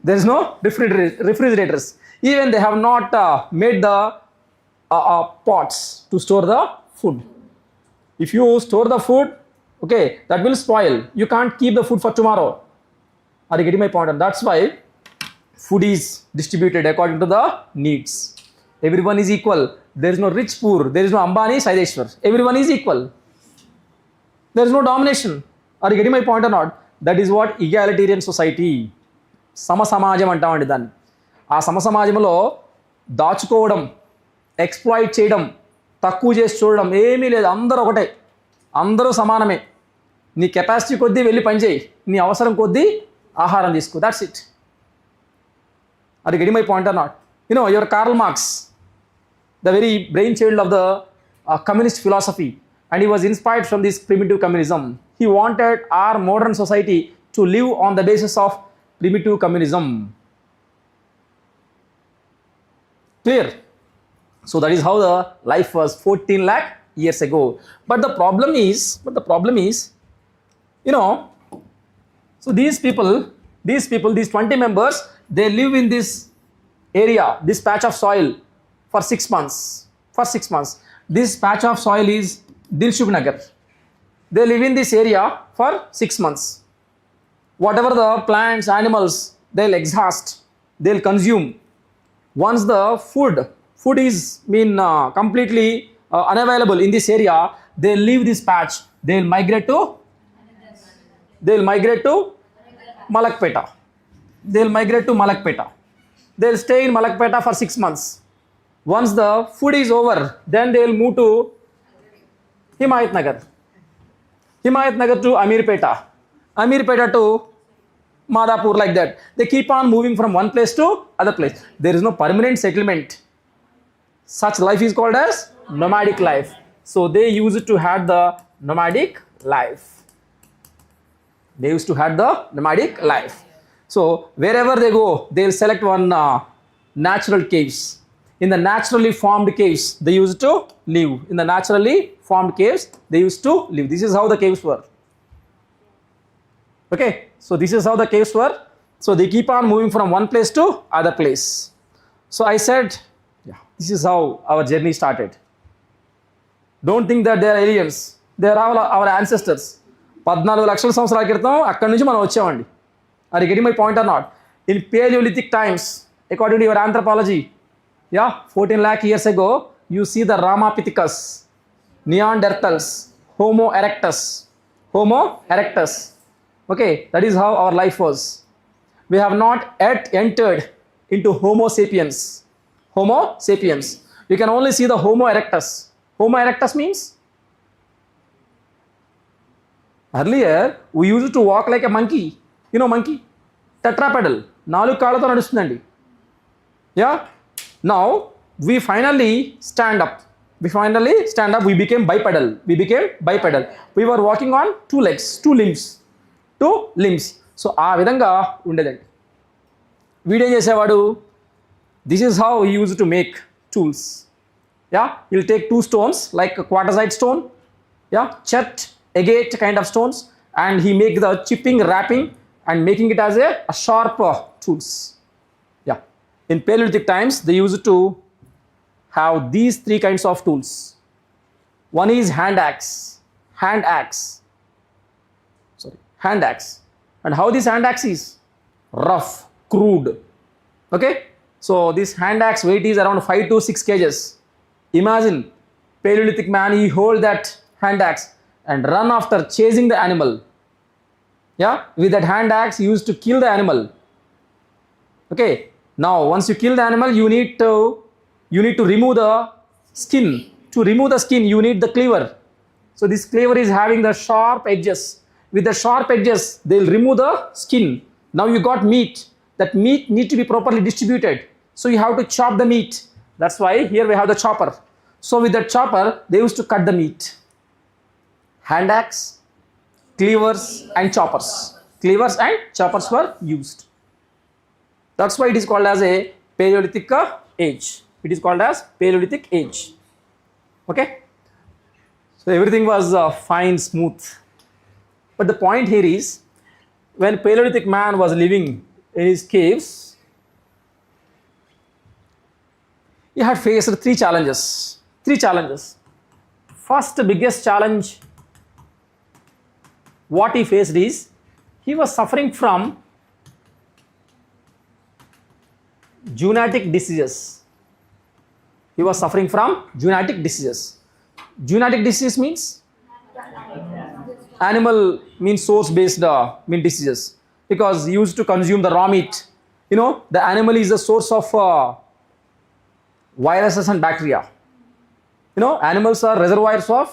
There is no refrigerators. Even they have not made the pots to store the food. If you store the food, okay, that will spoil. You can't keep the food for tomorrow. Are you getting my point? And that's why food is distributed according to the needs. Everyone is equal. There is no rich, poor. There is no Ambani, Saideswara. Everyone is equal. There is no domination. Are you getting my point or not? That is what egalitarian society. సమసమాజం అంటామండి దాన్ని. ఆ సమసమాజంలో దాచుకోవడం, exploit చేయడం, తక్కువ చేసి చూడడం ఏమీ లేదు. అందరూ ఒకటే, అందరూ సమానమే. నీ కెపాసిటీ కొద్దీ వెళ్ళి పనిచేయి, నీ అవసరం కొద్దీ ఆహారం తీసుకో. That's it. అది getting my point or not? Your Karl Marx, the very brainchild of the communist philosophy, and he was inspired from this primitive communism. He wanted our modern society to live on the basis of primitive communism. Clear? So that is how the life was 14 lakh years ago. But the problem is, so these people, these 20 members, they live in this area, this patch of soil for 6 months. This patch of soil is Dilshuk Nagar. They live in this area for 6 months. Whatever the plants, animals, they'll exhaust, they'll consume. Once the food is completely unavailable in this area, they'll leave this patch. They'll migrate to Malakpeta. They'll stay in Malakpeta for 6 months. Once the food is over, then they will move to Himayat Nagar to Amirpeta to Madhapur, like that. They keep on moving from one place to other place. There is no permanent settlement. Such life is called as nomadic life. So they used to have the nomadic life. So wherever they go, they'll select one natural caves. In the naturally formed caves, they used to live. This is how the caves were. Okay, so this is how the caves were. So they keep on moving from one place to other place. So I said, this is how our journey started. Don't think that they are aliens, they are our ancestors. 14 లక్షల సంవత్సరాల క్రితం అక్కడి నుంచి మనం వచ్చామండి. Are you getting my point or not? In Paleolithic times, according to your anthropology, 14 lakh years ago, you see the Ramapithecus, Neanderthals, Homo erectus. Okay, that is how our life was. We have not yet entered into Homo sapiens. You can only see the Homo erectus. Homo erectus means earlier we used to walk like a monkey. You know monkey? Tetrapedal. 4 కాళ్ళతో నడుస్తుందండి. Now we finally stand up. We became bipedal. We were walking on 2 legs, 2 limbs. So ఆ విధంగా ఉండేదండి. వీడేం చేసేవాడు? This is how he used to make tools. He'll take 2 stones like a quartzite stone, chet, agate kind of stones, and he make the chipping, wrapping and making it as a sharp tools. In Paleolithic times, they used to have these 3 kinds of tools. One is hand axe. And how this hand axe is? Rough, crude. Okay? So this hand axe weight is around 5 to 6 kgs. Imagine Paleolithic man, he hold that hand axe and run after chasing the animal. With that hand axe, he used to kill the animal. Okay? Now, once you kill the animal, you need to remove the skin. To remove the skin, you need the cleaver. So this cleaver is having the sharp edges. With the sharp edges, they'll remove the skin. Now you got meat. That meat need to be properly distributed. So you have to chop the meat. That's why here we have the chopper. So with that chopper, they used to cut the meat. Hand axe, cleavers and choppers. Cleavers and choppers were used. That's why it is called as a Paleolithic age. It is called as Paleolithic age. Okay? So everything was fine, smooth. But the point here is, when Paleolithic man was living in his caves, he had faced 3 challenges. First biggest challenge what he faced is, he was suffering from zoonotic diseases. Zoonotic disease means animal, means source based diseases, because he used to consume the raw meat. The animal is the source of viruses and bacteria. Animals are reservoirs of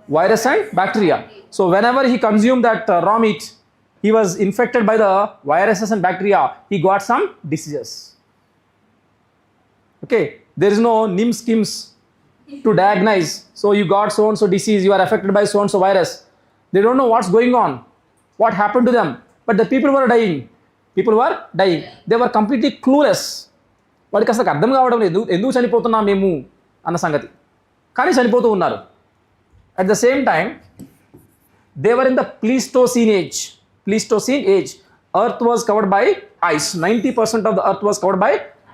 virus and bacteria. So whenever he consumed that raw meat, he was infected by the viruses and bacteria. He got some diseases. Okay, there is no NIM schemes to diagnose. So you got so and so disease, you are affected by so and so virus. They don't know what's going on, what happened to them. But the people were dying. They were completely clueless. వాడికి అసలు అర్థం కావడం లేదు, ఎందుకు చనిపోతున్నాం మేము అన్న సంగతి. కానీ చనిపోతూ ఉన్నారు. At the same time, they were in the Pleistocene age. Earth was covered by ice. 90% of the earth was covered by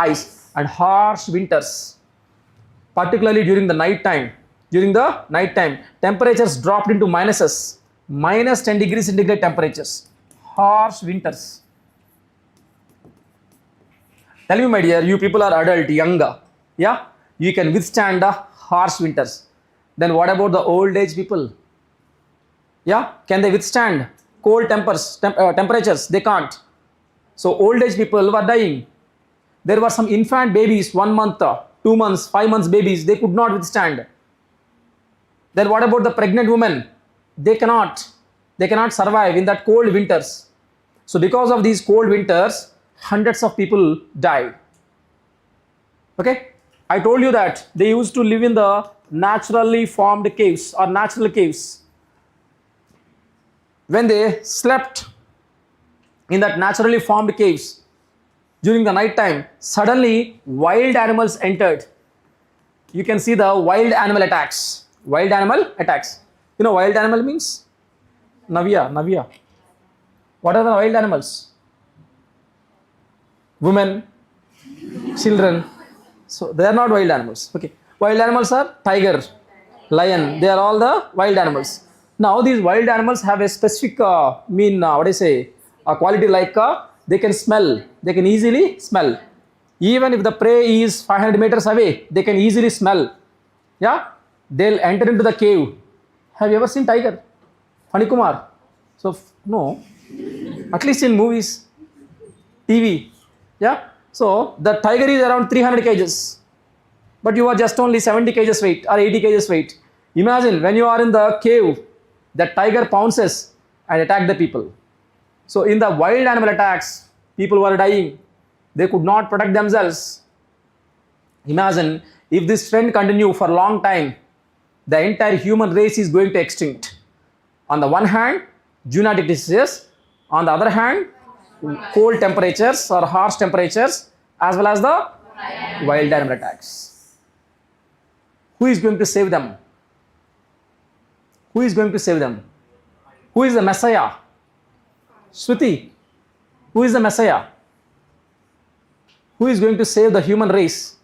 ice and harsh winters. Particularly during the night time, temperatures dropped into minus 10 degrees centigrade temperatures. Harsh winters. Tell me, my dear, you people are adult, younger. You can withstand the harsh winters. Then what about the old age people? Can they withstand cold temperatures? They can't. So old age people were dying. There were some infant babies, 1 month, 2 months, 5 months babies, they could not withstand. Then what about the pregnant women? They cannot survive in that cold winters. So because of these cold winters, hundreds of people died. Okay? I told you that they used to live in the naturally formed caves or natural caves. When they slept in that naturally formed caves during the night time, suddenly wild animals entered. You can see the wild animal attacks. Wild animal means? Navya. What are the wild animals? Women, children. So they are not wild animals. Okay. Wild animals are tiger, lion. They are all the wild animals. Now these wild animals have a specific what do I say, a quality like they can smell. They can easily smell. Even if the prey is 500 meters away, they can easily smell. Yeah, they'll enter into the cave. Have you ever seen tiger? Funny Kumar. So no, at least in movies, TV. Yeah. So the tiger is around 300 kgs, but you are just only 70 kgs weight or 80 kgs weight. Imagine when you are in the cave, the tiger pounces and attack the people. So in the wild animal attacks, people were dying. They could not protect themselves. Imagine if this trend continue for a long time, the entire human race is going to extinct. On the one hand, zoonotic diseases. On the other hand, cold temperatures or harsh temperatures, as well as the wild animal attacks. Who is going to save them? Who is going to save them? Who is the Messiah? Shruti, who is the Messiah? Who is going to save the human race?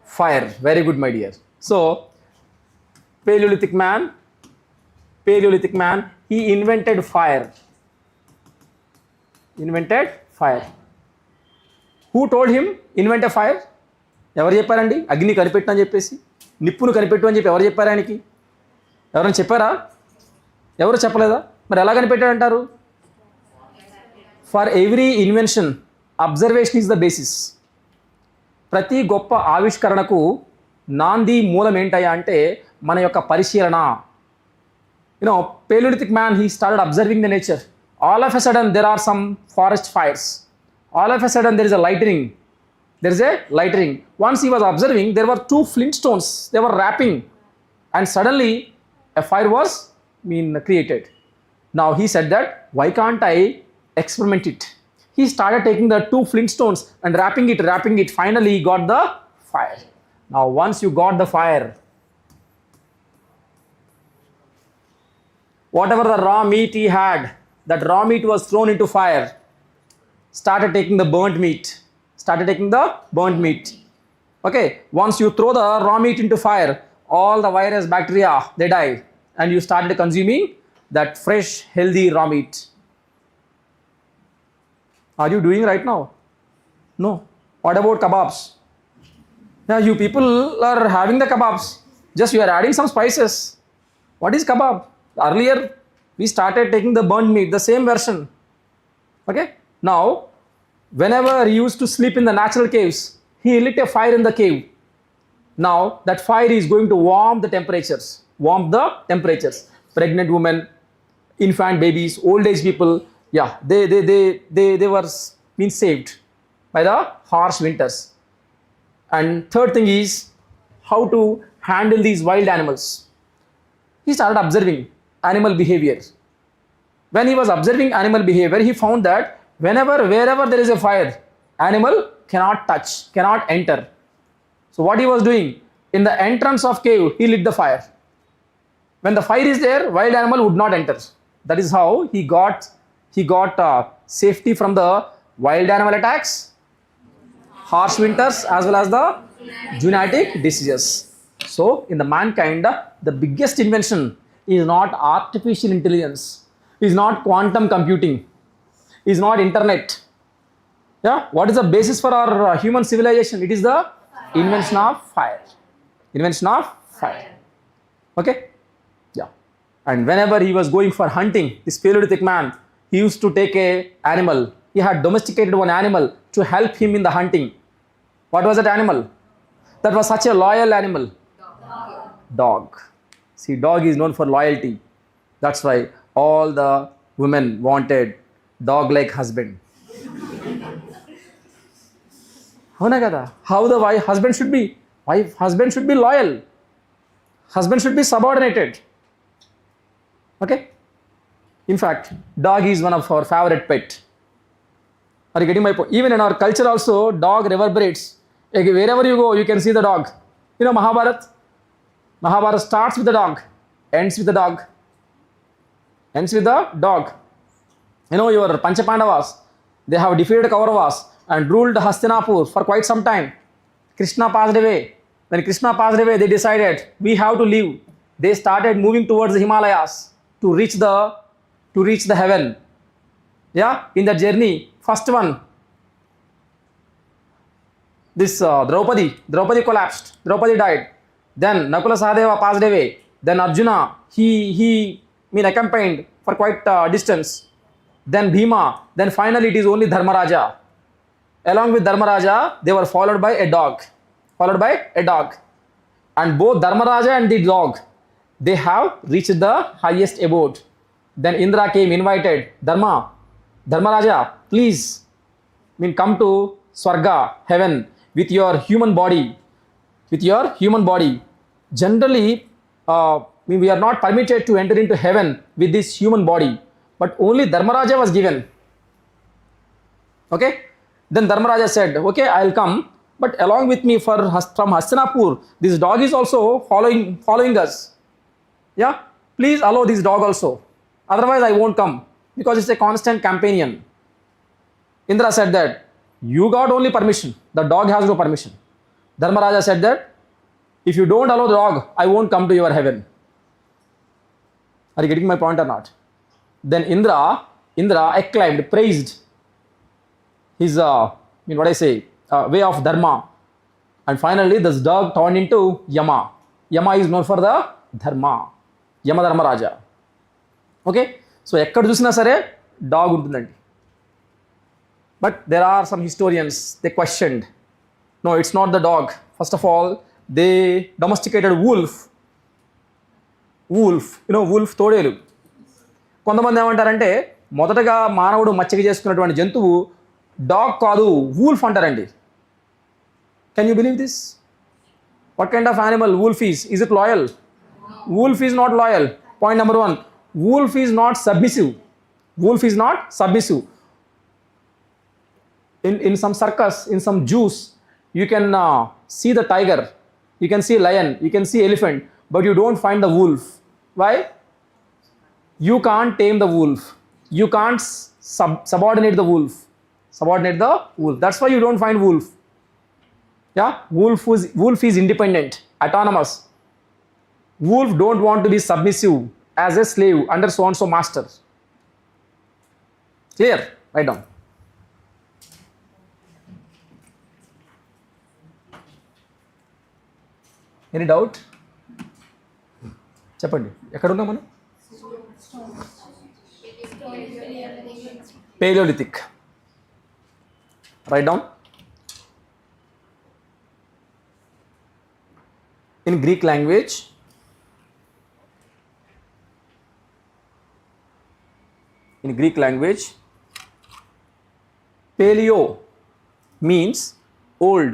Fire. Very good, my dear. So, Paleolithic man, he invented fire. Invented fire. Who told him invent a fire? ఎవరు చెప్పారండి? అగ్ని కనిపెట్టు అని చెప్పేసి, నిప్పును కనిపెట్టు అని చెప్పి ఎవరు చెప్పారు ఆయనకి? ఎవరైనా చెప్పారా? ఎవరు చెప్పలేదా? మరి ఎలా కనిపెట్టాడంటారు? For every invention observation is the basis. ప్రతి గొప్ప ఆవిష్కరణకు నాంది మూలం ఏంటయ్యా అంటే మన యొక్క పరిశీలన. Paleolithic man, he started observing the nature. All of a sudden there are some forest fires. All of a sudden there is a lightning. Once he was observing, there were two flint stones. They were rapping, and suddenly a fire was created. Now he said that, why can't I experiment it? He started taking the two flint stones and rapping it. Finally he got the fire. Now once you got the fire, whatever the raw meat he had, that raw meat was thrown into fire, started taking the burnt meat. Okay, once you throw the raw meat into fire, all the virus, bacteria, they die, and you started consuming that fresh, healthy raw meat. Are you doing right now? No. What about kebabs? Yeah, you people are having the kebabs. Just you are adding some spices. What is kebab? Earlier, we started taking the burnt meat, the same version. Okay? Now, whenever he used to sleep in the natural caves, he lit a fire in the cave. Now, that fire is going to warm the temperatures. Pregnant women, infant babies, old age people, yeah, they were being saved by the harsh winters. And third thing is how to handle these wild animals. He started observing animal behavior. When he was observing animal behavior, he found that wherever there is a fire, animal cannot touch, cannot enter. So what he was doing, in the entrance of cave, he lit the fire. When the fire is there, wild animal would not enter. That is how he got safety from the wild animal attacks, harsh winters, as well as the zoonotic diseases. So in the mankind, the biggest invention is not artificial intelligence, is not quantum computing, is not internet. Yeah, what is the basis for our human civilization? It is the invention of fire. Okay? Yeah. And whenever he was going for hunting, this Paleolithic man, he used to take a animal. He had domesticated one animal to help him in the hunting. What was that animal? That was such a loyal animal. Dog. See, dog is known for loyalty. That's why all the women wanted dog-like husband. How the husband should be? Husband should be loyal. Husband should be subordinated. Okay? In fact, dog is one of our favorite pet. Are you getting my point? Even in our culture also, dog reverberates. Wherever you go, you can see the dog. Mahabharata starts with the dog, ends with the dog. Your Panchapandavas, they have defeated Kauravas and ruled Hastinapur for quite some time. Krishna passed away. When Krishna passed away, they decided we have to leave. They started moving towards the Himalayas to reach the heaven. Yeah, in that journey, first one, this Draupadi collapsed. Draupadi died. Then Nakula Sahadeva passed away. Then Arjuna, he accompanied for quite distance. Then Bhima. Then finally it is only Dharmaraja. Along with Dharmaraja, they were followed by a dog. And both Dharmaraja and the dog, they have reached the highest abode. Then Indra came, invited Dharmaraja, please come to Swarga, heaven, with your human body. Generally, we are not permitted to enter into heaven with this human body, but only Dharmaraja was given. Okay, then Dharmaraja said, okay, I'll come, but along with me from Hastinapur, this dog is also following us. Yeah, please allow this dog also, otherwise I won't come, because it's a constant companion. Indra said that you got only permission, the dog has no permission. Dharmaraja said that if you don't allow the dog, I won't come to your heaven. Are you getting my point or not? Then Indra acclaimed, praised his way of dharma, and finally this dog turned into Yama. Yama is known for the dharma, Yama Dharmaraja. Okay, so ekkada chusina sare dog untundandi. But there are some historians, they questioned, no, it's not the dog. First of all, they domesticated wolf, wolf తోడేలు. కొంతమంది ఏమంటారంటే మొదటగా మానవుడు మచ్చిక చేసుకున్నటువంటి జంతువు dog కాదు, wolf అంటారండి. Can you believe this? What kind of animal wolf is? Is it loyal? Wolf is not loyal. Point number 1. Wolf is not submissive. In some circus, in some zoos, you can see the tiger, you can see lion, you can see elephant, but you don't find the wolf. Why? You can't tame the wolf. You can't subordinate the wolf. That's why you don't find wolf. Yeah, wolf is independent, autonomous. Wolf don't want to be submissive as a slave under so and so master. Clear? Write down. Any doubt? చెప్పండి, ఎక్కడ ఉన్నాం మనం? Paleolithic. Write down. In Greek language, paleo means old.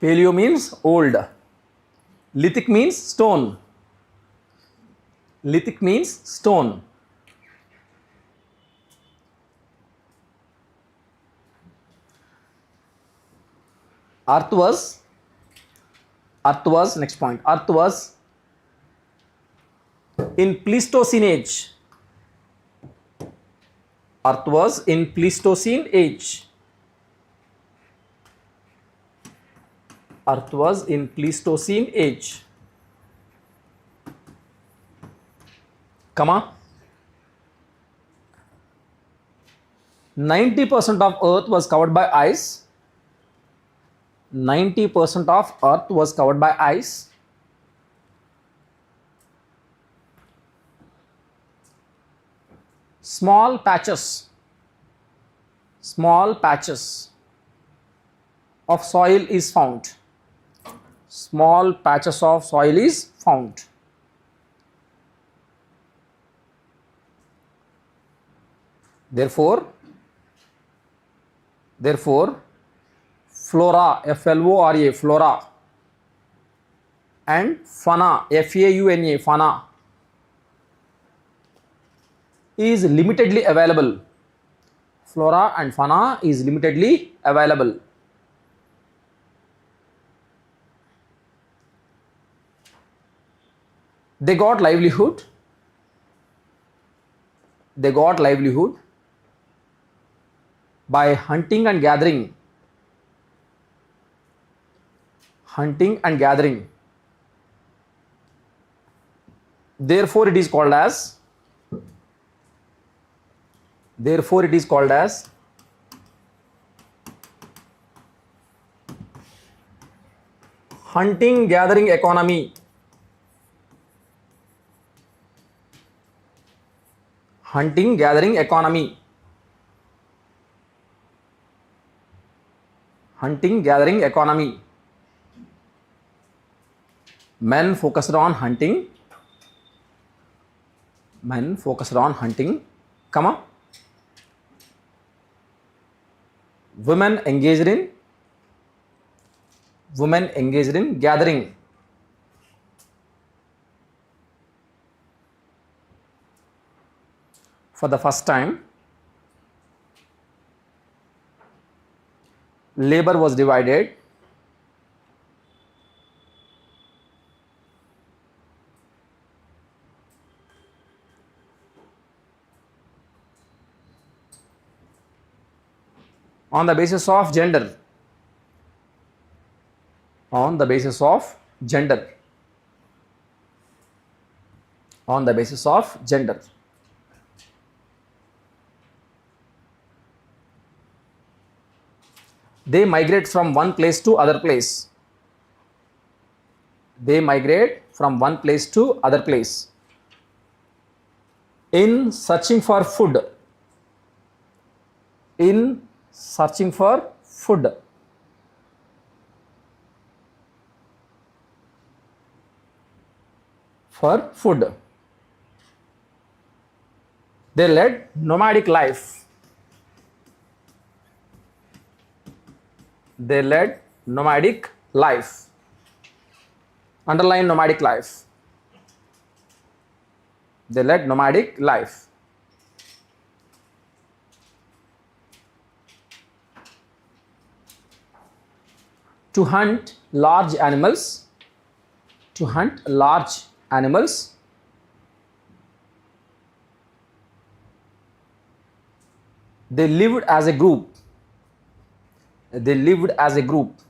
Paleo means old. Lithic means stone. Earth was next point. Earth was in Pleistocene age. Comma, 90% of Earth was covered by ice. 90% of Earth was covered by ice. Small patches of soil is found. Therefore, flora, F-L-O-R-A, flora, and fauna, F-A-U-N-A, fauna, is limitedly available. Flora and fauna is limitedly available. They got livelihood. They got livelihood by hunting and gathering. Hunting and gathering. Therefore, it is called as. Therefore, it is called as hunting gathering economy. Hunting gathering economy. Hunting gathering economy. Men focused on hunting. Men focused on hunting, comma. Women engaged in gathering. For the first time, labor was divided. On the basis of gender. On the basis of gender. On the basis of gender. They migrate from one place to other place. They migrate from one place to other place in searching for food. In searching for food. For food. They led nomadic life. They led nomadic life. Underline nomadic life. They led nomadic life. To hunt large animals. To hunt large animals. They lived as a group. They lived as a group.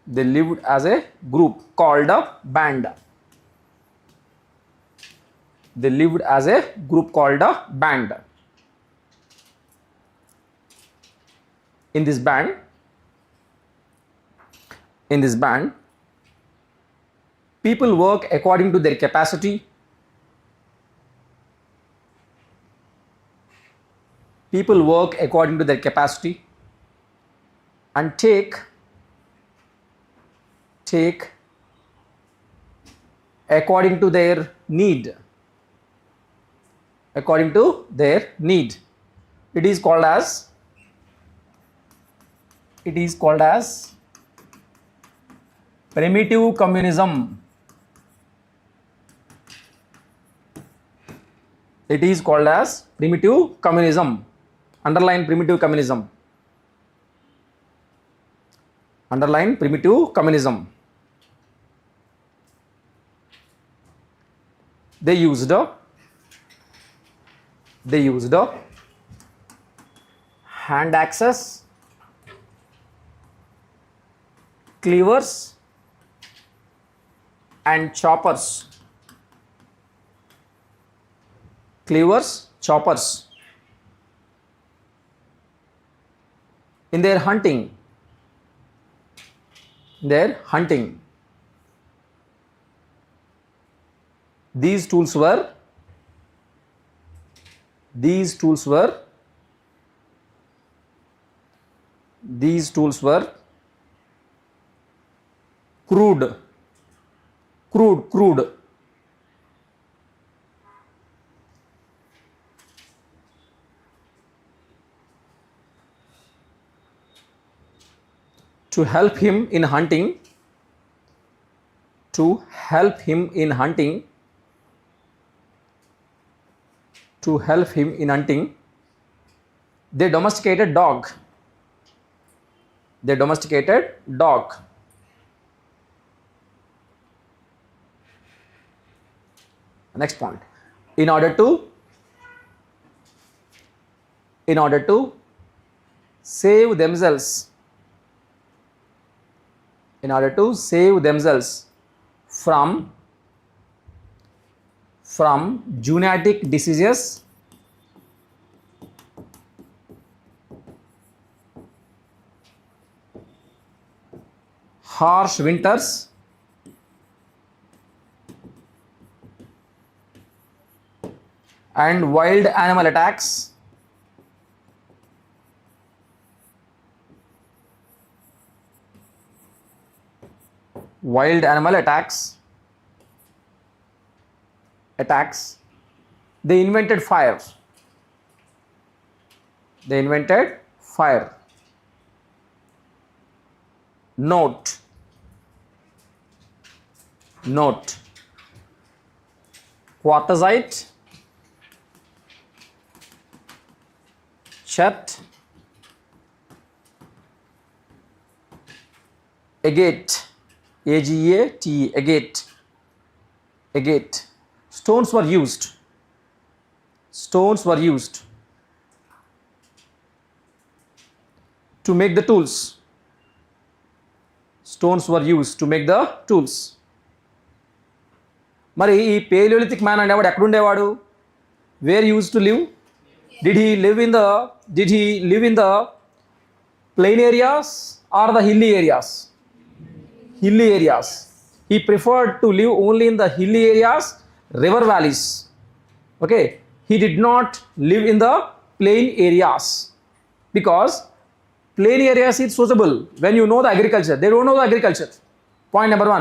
They lived as a group called a band. They lived as a group called a band. In this band, people work according to their capacity. People work according to their capacity and take according to their need. According to their need. It is called as primitive communism. It is called as primitive communism. Underline primitive communism. Underline primitive communism. They used hand axes, cleavers and choppers. Cleavers, choppers. In their hunting. These tools were crude. To help him in hunting. They domesticated dog. Next point. In order to save themselves, from zoonotic diseases, harsh winters, and wild animal attacks, they invented fire. Note, quartzite, chet, agate, A-G-A-T, agate. Stones were used to make the tools. మరి ఈ Palaeolithic man అనేవాడు ఎక్కడుండేవాడు? Where use to live? Did he live in the plain areas or the hilly areas? He preferred to live only in the hilly areas, river valleys. Okay, he did not live in the plain areas because plain areas is suitable when you know the agriculture. They don't know the agriculture. Point number 1.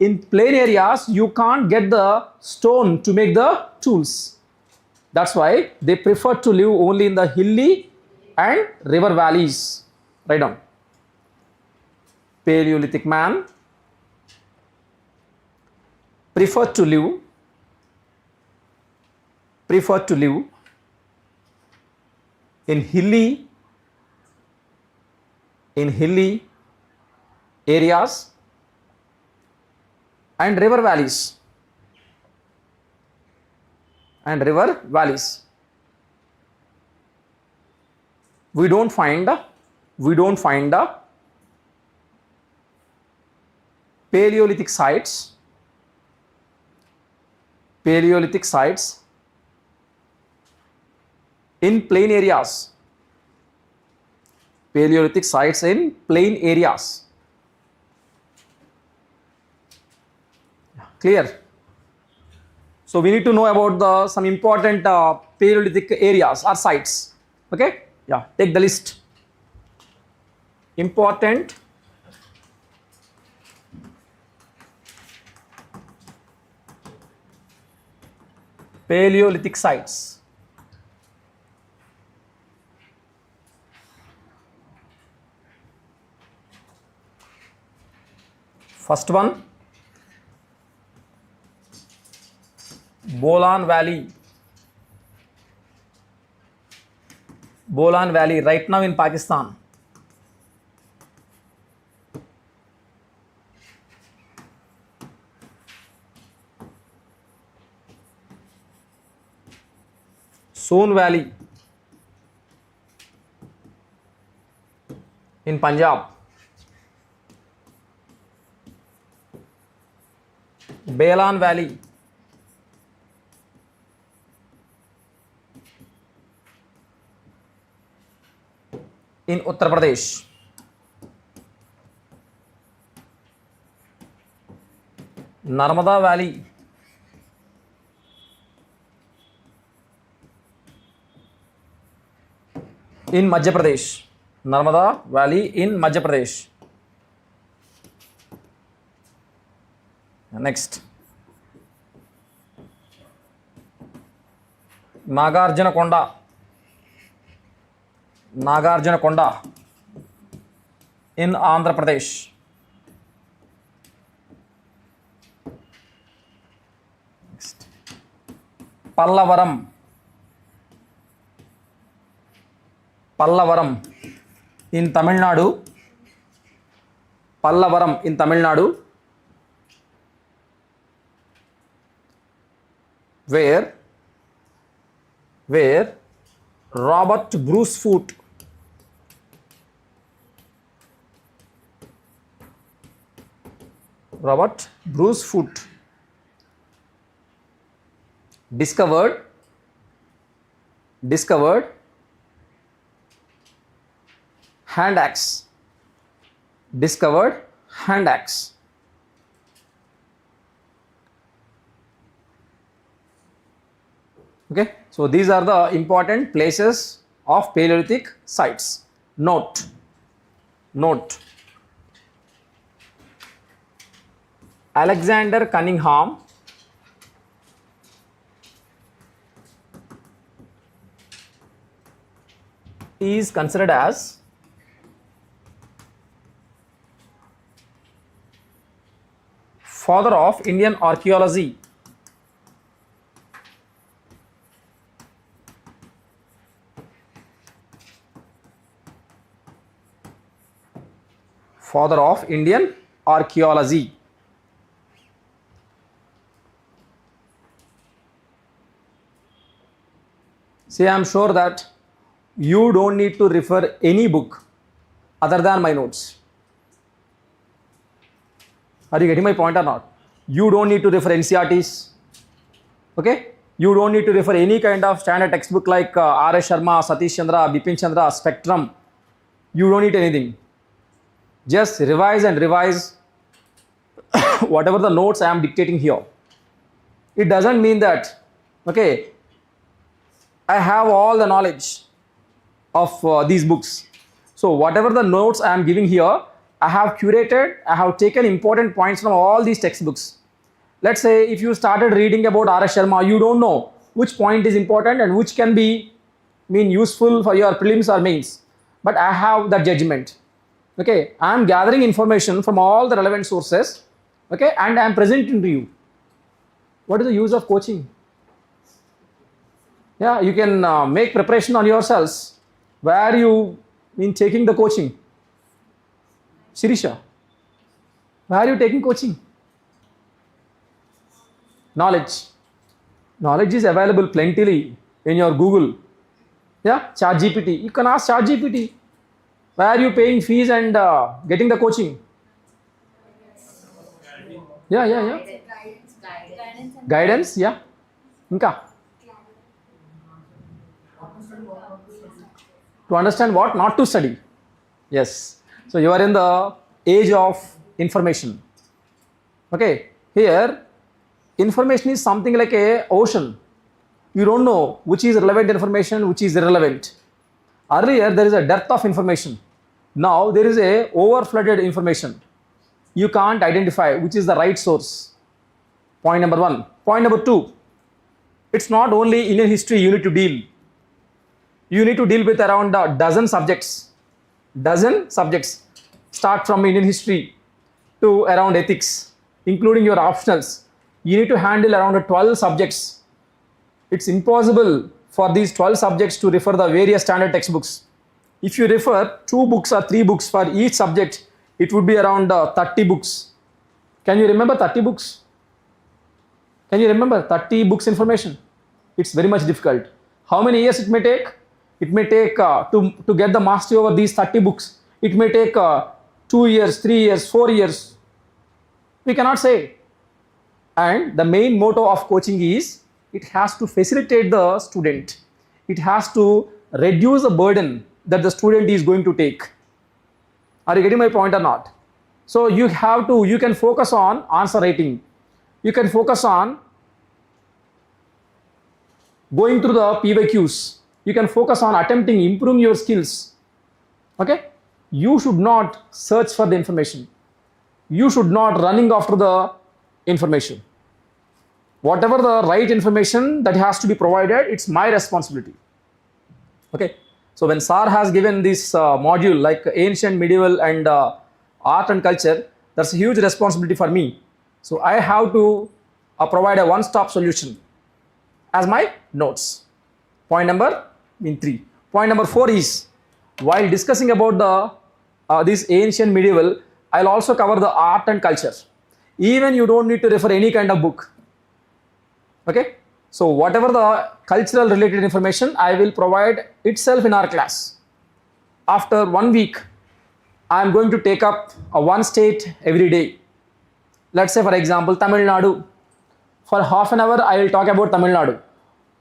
In plain areas, you can't get the stone to make the tools. That's why they prefer to live only in the hilly and river valleys. Write down. Paleolithic man preferred to live in hilly areas and river valleys. We don't find Paleolithic sites in plain areas. Clear? So we need to know about some important Paleolithic areas or sites. Okay? Yeah, take the list. Important Paleolithic sites. First one, Bolan Valley, right now in Pakistan. Soon Valley in Punjab. Balan Valley in Uttar Pradesh. Narmada Valley in Madhya Pradesh. Narmada Valley in Madhya Pradesh. Next, Nagarjuna Konda in Andhra Pradesh. Next, Pallavaram in Tamil Nadu. where Robert Brucefoot discovered hand axe. Okay, so these are the important places of Paleolithic sites. Note. Alexander Cunningham is considered as father of Indian archaeology. Father of Indian archaeology. See, I am sure that you don't need to refer any book other than my notes. Are you getting my point or not? You don't need to refer NCRTs. Okay? You don't need to refer any kind of standard textbook like R.S. Sharma, Satish Chandra, Bipin Chandra, Spectrum. You don't need anything. Just revise whatever the notes I am dictating here. It doesn't mean that, okay, I have all the knowledge of these books. So whatever the notes I am giving here, I have curated, I have taken important points from all these textbooks. Let's say if you started reading about R.S. Sharma, you don't know which point is important and which can be useful for your prelims or mains. But I have that judgment. Okay, I am gathering information from all the relevant sources. Okay, and I am presenting to you. What is the use of coaching? Yeah, you can make preparation on yourselves. Where you taking the coaching? Sirisha, where are you taking coaching? Knowledge is available plentifully in your Google. Yeah, ChatGPT. You can ask ChatGPT. Where are you paying fees and getting the coaching? Yeah. Guidance, yeah. Inka. To understand what? Not to study. Yes. So you are in the age of information. Okay. Here, information is something like a ocean. You don't know which is relevant information, which is irrelevant. Earlier, there is a dearth of information. Now, there is a overflooded information. You can't identify which is the right source. Point number one. Point number two, it's not only Indian history you need to deal. You need to deal with around a dozen subjects. Start from Indian history to around ethics, including your optionals. You need to handle around 12 subjects. It's impossible for these 12 subjects to refer the various standard textbooks. If you refer 2 books or 3 books for each subject, it would be around 30 books. Can you remember 30 books? Can you remember 30 books information? It's very much difficult. How many years it may take? It may take to get the mastery over these 30 books. It may take 2 years, 3 years, 4 years. We cannot say. And the main motto of coaching is it has to facilitate the student. It has to reduce the burden that the student is going to take. Are you getting my point or not? So you can focus on answer writing. You can focus on going through the PYQs. You can focus on improving your skills. Okay? You should not search for the information. You should not running after the information. Whatever the right information that has to be provided, it's my responsibility. Okay? So when Sir has given this module like ancient, medieval and art and culture, that's a huge responsibility for me. So I have to provide a one-stop solution as my notes. Point number 3. Point number 4 is, while discussing about the this ancient, medieval, I'll also cover the art and culture. Even you don't need to refer any kind of book. Okay? So whatever the cultural related information, I will provide itself in our class. After 1 week, I am going to take up a one state every day. Let's say for example, Tamil Nadu. For half an hour, I will talk about Tamil Nadu.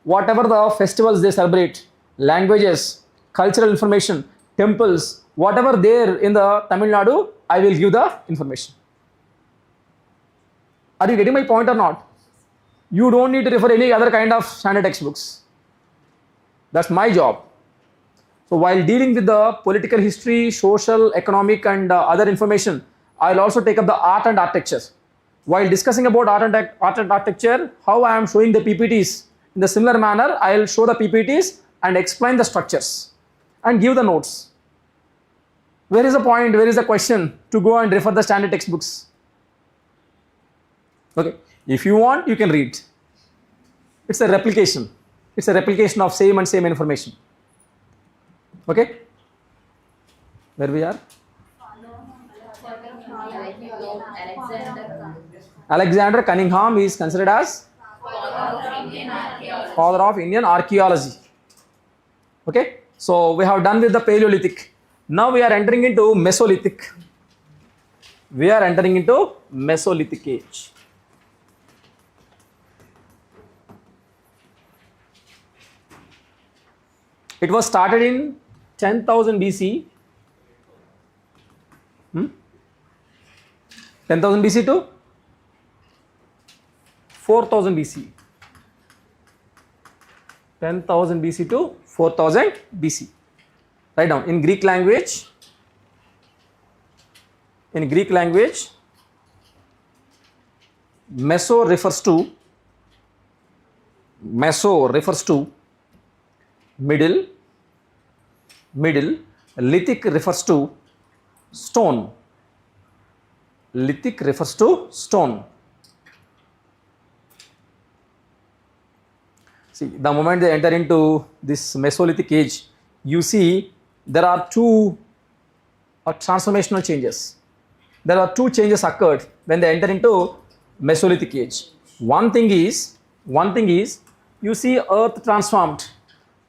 Whatever the festivals they celebrate, languages, cultural information, temples, whatever there in the Tamil Nadu, I will give the information. Are you getting my point or not? You don't need to refer any other kind of standard textbooks. That's my job. So while dealing with the political history, social, economic and other information, I'll also take up the art and architecture. While discussing about art and architecture, how I am showing the PPTs, in the similar manner, I'll show the PPTs and explain the structures and give the notes. Where is the point? Where is the question to go and refer the standard textbooks? Okay, if you want, you can read. It's a replication. It's a replication of same information. Okay, where we are? Alexander Cunningham is considered as father of Indian archaeology. Okay, so we have done with the Paleolithic. Now we are entering into Mesolithic. We are entering into Mesolithic age. It was started in 10,000 BC. 10,000 BC to 4,000 BC. 10,000 BC to 4,000 BC. Write down. In Greek language, Meso refers to middle, lithic refers to stone. Lithic refers to stone. See, the moment they enter into this Mesolithic age, you see there are two transformational changes. There are two changes occurred when they enter into Mesolithic age. One thing is you see Earth transformed.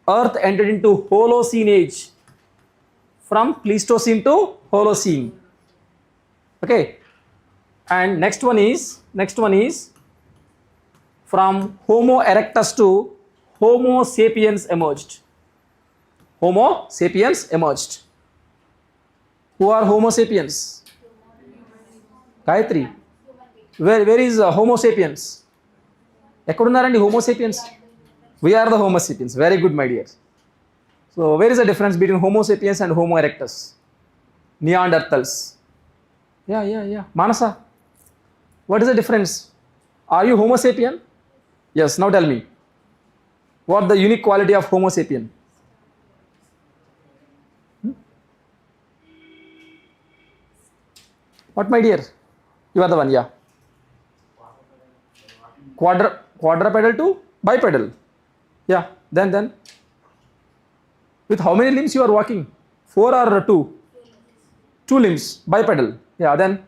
Earth entered into Holocene age, from Pleistocene to Holocene. Okay, and next one is from Homo erectus to Homo sapiens emerged. Homo sapiens emerged. Who are Homo sapiens? Gayatri. Where is Homo sapiens? Ekkudunnarandi Homo sapiens? We are the Homo sapiens. Very good, my dear. So where is the difference between Homo sapiens and Homo erectus? Neanderthals. Yeah. Manasa, what is the difference? Are you Homo sapien? Yes, now tell me. What the unique quality of Homo sapien? What, my dear? You are the one, yeah. Quadrupedal to bipedal. Yeah, then. With how many limbs you are walking? 4 or 2? 2 limbs, bipedal. Yeah, then.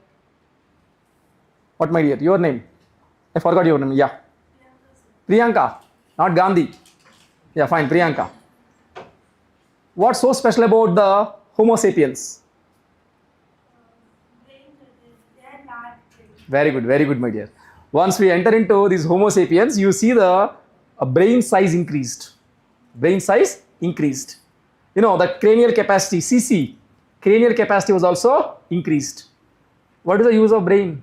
What, my dear? Your name? I forgot your name. Yeah. Priyanka, not Gandhi. Yeah, fine, Priyanka. What's so special about the Homo sapiens? Very good, my dear. Once we enter into these Homo sapiens, you see the brain size increased. You know, the cranial capacity, CC, cranial capacity was also increased. What is the use of brain?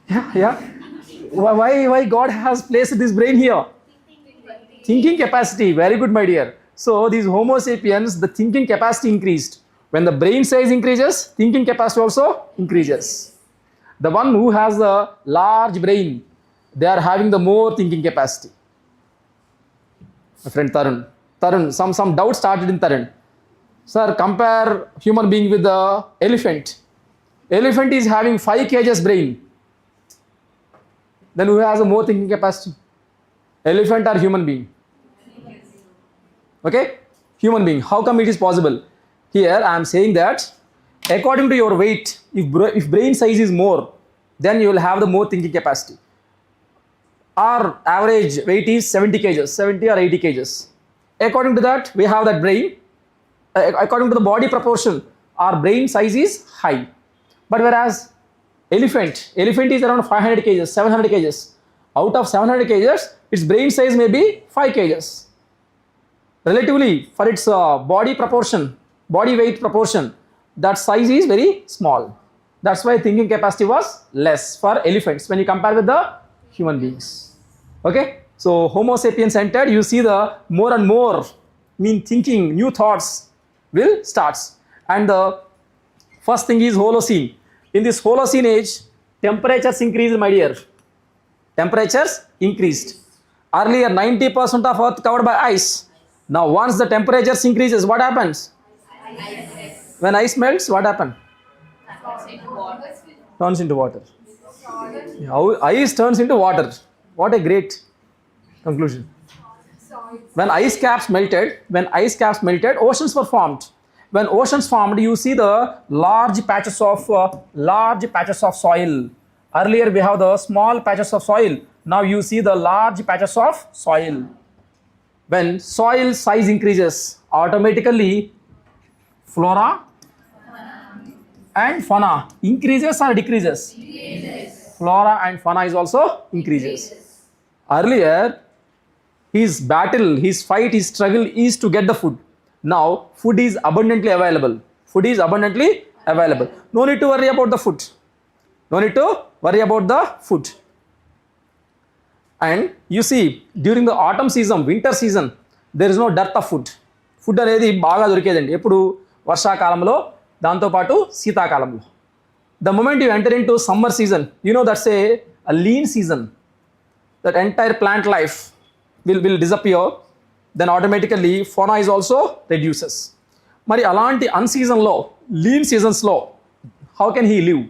Yeah. Why God has placed this brain here? Thinking capacity. Very good, my dear. So these Homo sapiens, the thinking capacity increased. When the brain size increases, thinking capacity also increases. The one who has a large brain, they are having the more thinking capacity. My friend Tarun, some doubt started in Tarun. Sir, compare human being with the elephant. Elephant is having 5 kgs brain. Then who has a more thinking capacity? Elephant or human being? Okay? Human being. How come it is possible? Here I am saying that according to your weight, if brain size is more, then you will have the more thinking capacity. Our average weight is 70 kgs, 70 or 80 kgs. According to that, we have that brain. According to the body proportion, our brain size is high. But whereas elephant is around 500 kgs, 700 kgs. Out of 700 kgs, its brain size may be 5 kgs. Relatively, for its body weight proportion, that size is very small. That's why thinking capacity was less for elephants when you compare with the human beings. Okay, so Homo sapiens entered, you see the more and more thinking, new thoughts will starts. And the first thing is Holocene. In this Holocene age, temperatures increased, my dear. Temperatures increased. Earlier, 90% of Earth covered by ice. Now, once the temperatures increases, what happens? When ice melts, what happens? Turns into water. Ice turns into water. What a great conclusion. When ice caps melted, oceans were formed. When oceans formed, you see the large patches of soil. Earlier, we have the small patches of soil. Now you see the large patches of soil. When soil size increases, automatically flora and fauna increases or decreases? Flora and fauna is also increases. Earlier, his battle, his fight, his struggle is to get the food. Now, food is abundantly available. No need to worry about the food. And you see, during the autumn season, winter season, there is no dearth of food. Food అనేది బాగా దొరికేదండి ఎప్పుడు వర్షాకాలంలో దాంతోపాటు శీతాకాలంలో. The moment you enter into summer season, you know that's a lean season. That entire plant life will disappear. Then automatically fauna is also reduces. మరి అలాంటి అన్సీజన్లో lean seasonsలో how can he live?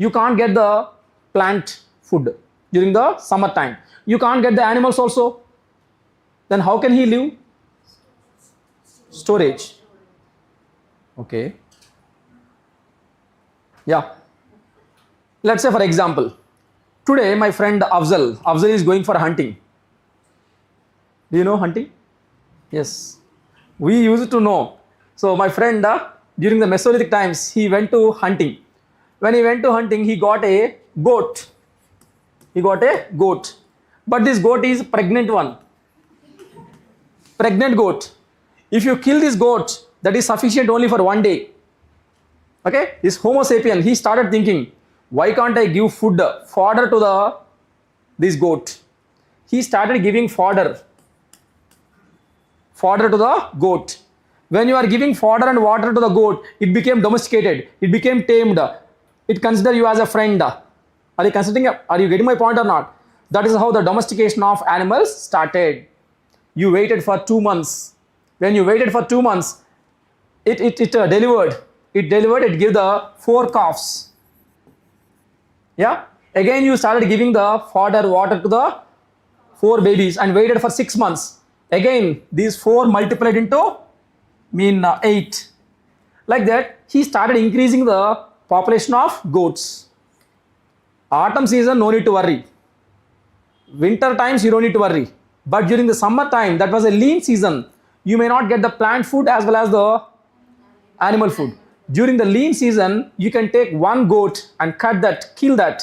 You can't get the plant food during the summer time. You can't get the animals also. Then how can he live? Storage. Okay. Yeah. Let's say for example, today my friend Afzal is going for hunting. Do you know hunting? Yes. We used to know. So my friend during the Mesolithic times, he went to hunting. When he went to hunting, he got a goat. But this goat is pregnant one. Pregnant goat. If you kill this goat, that is sufficient only for one day. Okay? This Homo sapien, he started thinking, why can't I give fodder to this goat? He started giving fodder to the goat. When you are giving fodder and water to the goat, it became domesticated. It became tamed. It considers you as a friend. Are you getting my point or not? That is how the domestication of animals started. You waited for 2 months. When you waited for 2 months, it delivered. It gave the 4 calves. Yeah. Again, you started giving the fodder, water to the 4 babies and waited for 6 months. Again, these 4 multiplied into 8. Like that, he started increasing the population of goats. Autumn season, no need to worry. Winter times, you don't need to worry. But during the summer time, that was a lean season. You may not get the plant food as well as the animal food. During the lean season, you can take 1 goat and kill that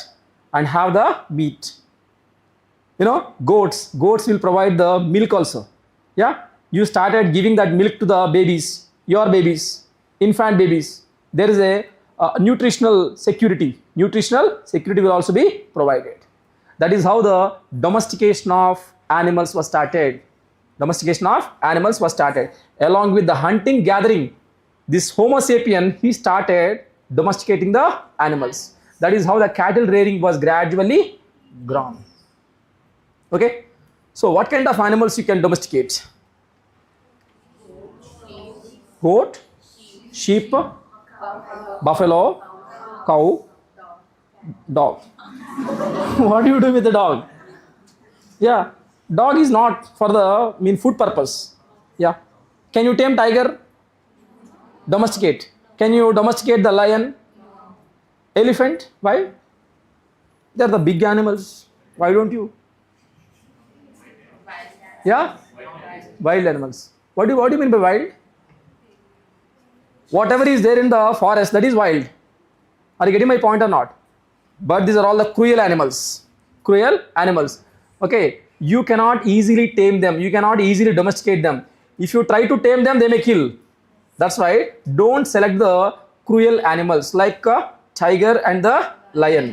and have the meat. Goats will provide the milk also. Yeah, you started giving that milk to the babies, your babies, infant babies. There is a nutritional security. Nutritional security will also be provided. That is how the domestication of animals was started. Along with the hunting gathering, this Homo sapien, he started domesticating the animals. That is how the cattle rearing was gradually grown. Okay. So what kind of animals you can domesticate? Goat, sheep, buffalo, cow, dog. What do you do with the dog? Yeah, dog is not for the food purpose. Yeah. Can you tame tiger? Domesticate. Can you domesticate the lion? Elephant? Why? They are the big animals. Why don't you? Yeah? Wild animals. What do you mean by wild? Whatever is there in the forest, that is wild. Are you getting my point or not? But these are all the cruel animals. Cruel animals. Okay. You cannot easily tame them. You cannot easily domesticate them. If you try to tame them, they may kill. That's why don't select the cruel animals like a tiger and the lion.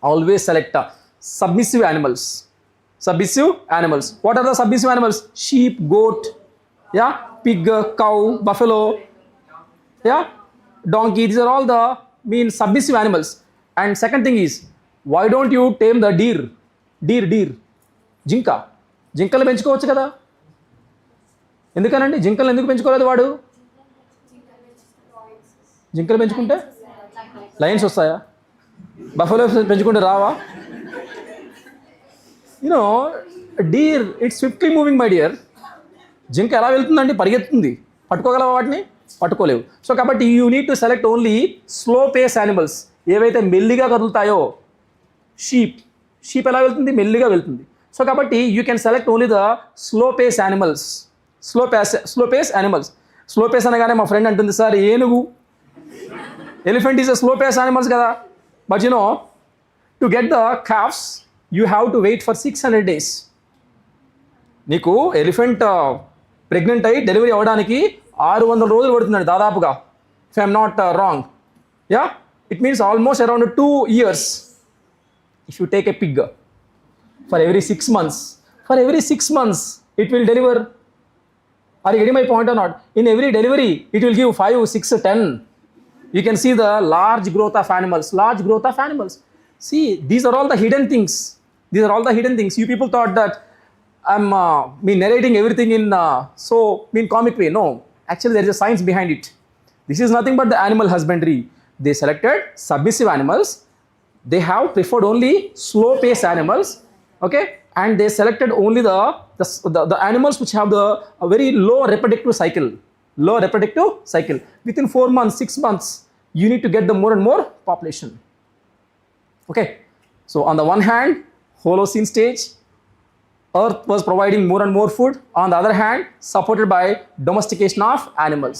Always select submissive animals. Submissive animals. What are the submissive animals? Sheep, goat, yeah, pig, cow, buffalo, yeah, donkey. These are all the submissive animals. And second thing is, why don't you tame the deer? Deer. జింక జింకలు పెంచుకోవచ్చు కదా, ఎందుకనండి జింకలు ఎందుకు పెంచుకోలేదు వాడు? జింకలు పెంచుకుంటే Lions వస్తాయా? బఫలో పెంచుకుంటే రావా? You know deer it's swiftly moving my dear. జింక ఎలా వెళ్తుందండి? పరిగెత్తుంది. పట్టుకోగలవా వాటిని? పట్టుకోలేవు. సో కాబట్టి you need to select only slow pace animals, ఏవైతే మెల్లిగా కదులుతాయో. షీప్ ఎలా వెళ్తుంది? మెల్లిగా వెళ్తుంది. సో కాబట్టి you can select only the slow pace animals. Slow pace animals. Slow pace అనగానే మా ఫ్రెండ్ అంటుంది, సార్ ఏనుగు, elephant is a slow pace animals కదా. But you know to get the calves you have to wait for 600 days. నీకు elephant pregnant అయ్యి delivery అవ్వడానికి 600 రోజులు పడుతుందండి దాదాపుగా, if I'm not wrong. Yeah, it means almost around 2 years. If you take a pig, for every 6 months it will deliver. Are you getting my point or not? In every delivery it will give 5, 6, 10. You can see the large growth of animals. See, these are all the hidden things. You people thought that I'm narrating everything in comic way. No, actually there is a science behind it. This is nothing but the animal husbandry. They selected submissive animals. They have preferred only slow pace animals, okay, and they selected only the animals which have a very low reproductive cycle. Within 4 months, 6 months, you need to get the more and more population. Okay, so on the one hand, Holocene stage, Earth was providing more and more food. On the other hand, supported by domestication of animals.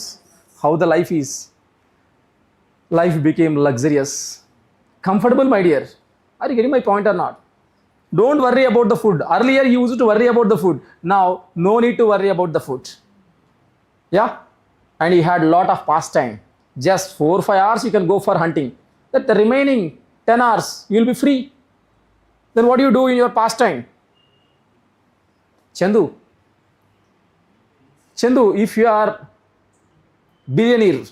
How the life is? Life became luxurious, comfortable, my dear. Are you getting my point or not? Don't worry about the food. Earlier you used to worry about the food. Now no need to worry about the food. Yeah, and you had lot of pastime. Just 4-5 hours you can go for hunting. That the remaining 10 hours you will be free. Then what do you do in your pastime? Chandu, if you are billionaire,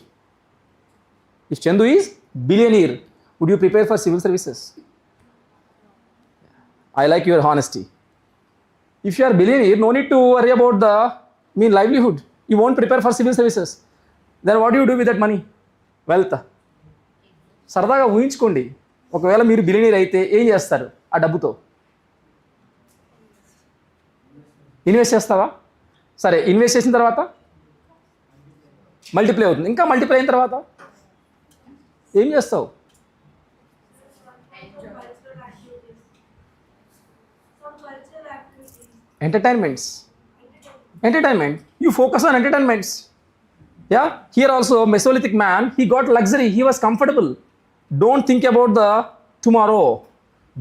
if Chandu is billionaire, would you prepare for civil services? I like your honesty. If you are billionaire, no need to worry about the livelihood. You won't prepare for civil services. Then what do you do with that money? Wealth. సరదాగా ఊహించుకోండి, ఒకవేళ మీరు billionaire అయితే ఏం చేస్తారు ఆ డబ్బుతో? Invest చేస్తావా? సరే, ఇన్వెస్ట్ చేసిన తర్వాత మల్టిప్లై అవుతుంది. ఇంకా మల్టిప్లై అయిన తర్వాత ఏం చేస్తావు? Entertainment. You focus on entertainments. Yeah, here also Mesolithic man, he got luxury, he was comfortable. Don't think about the tomorrow.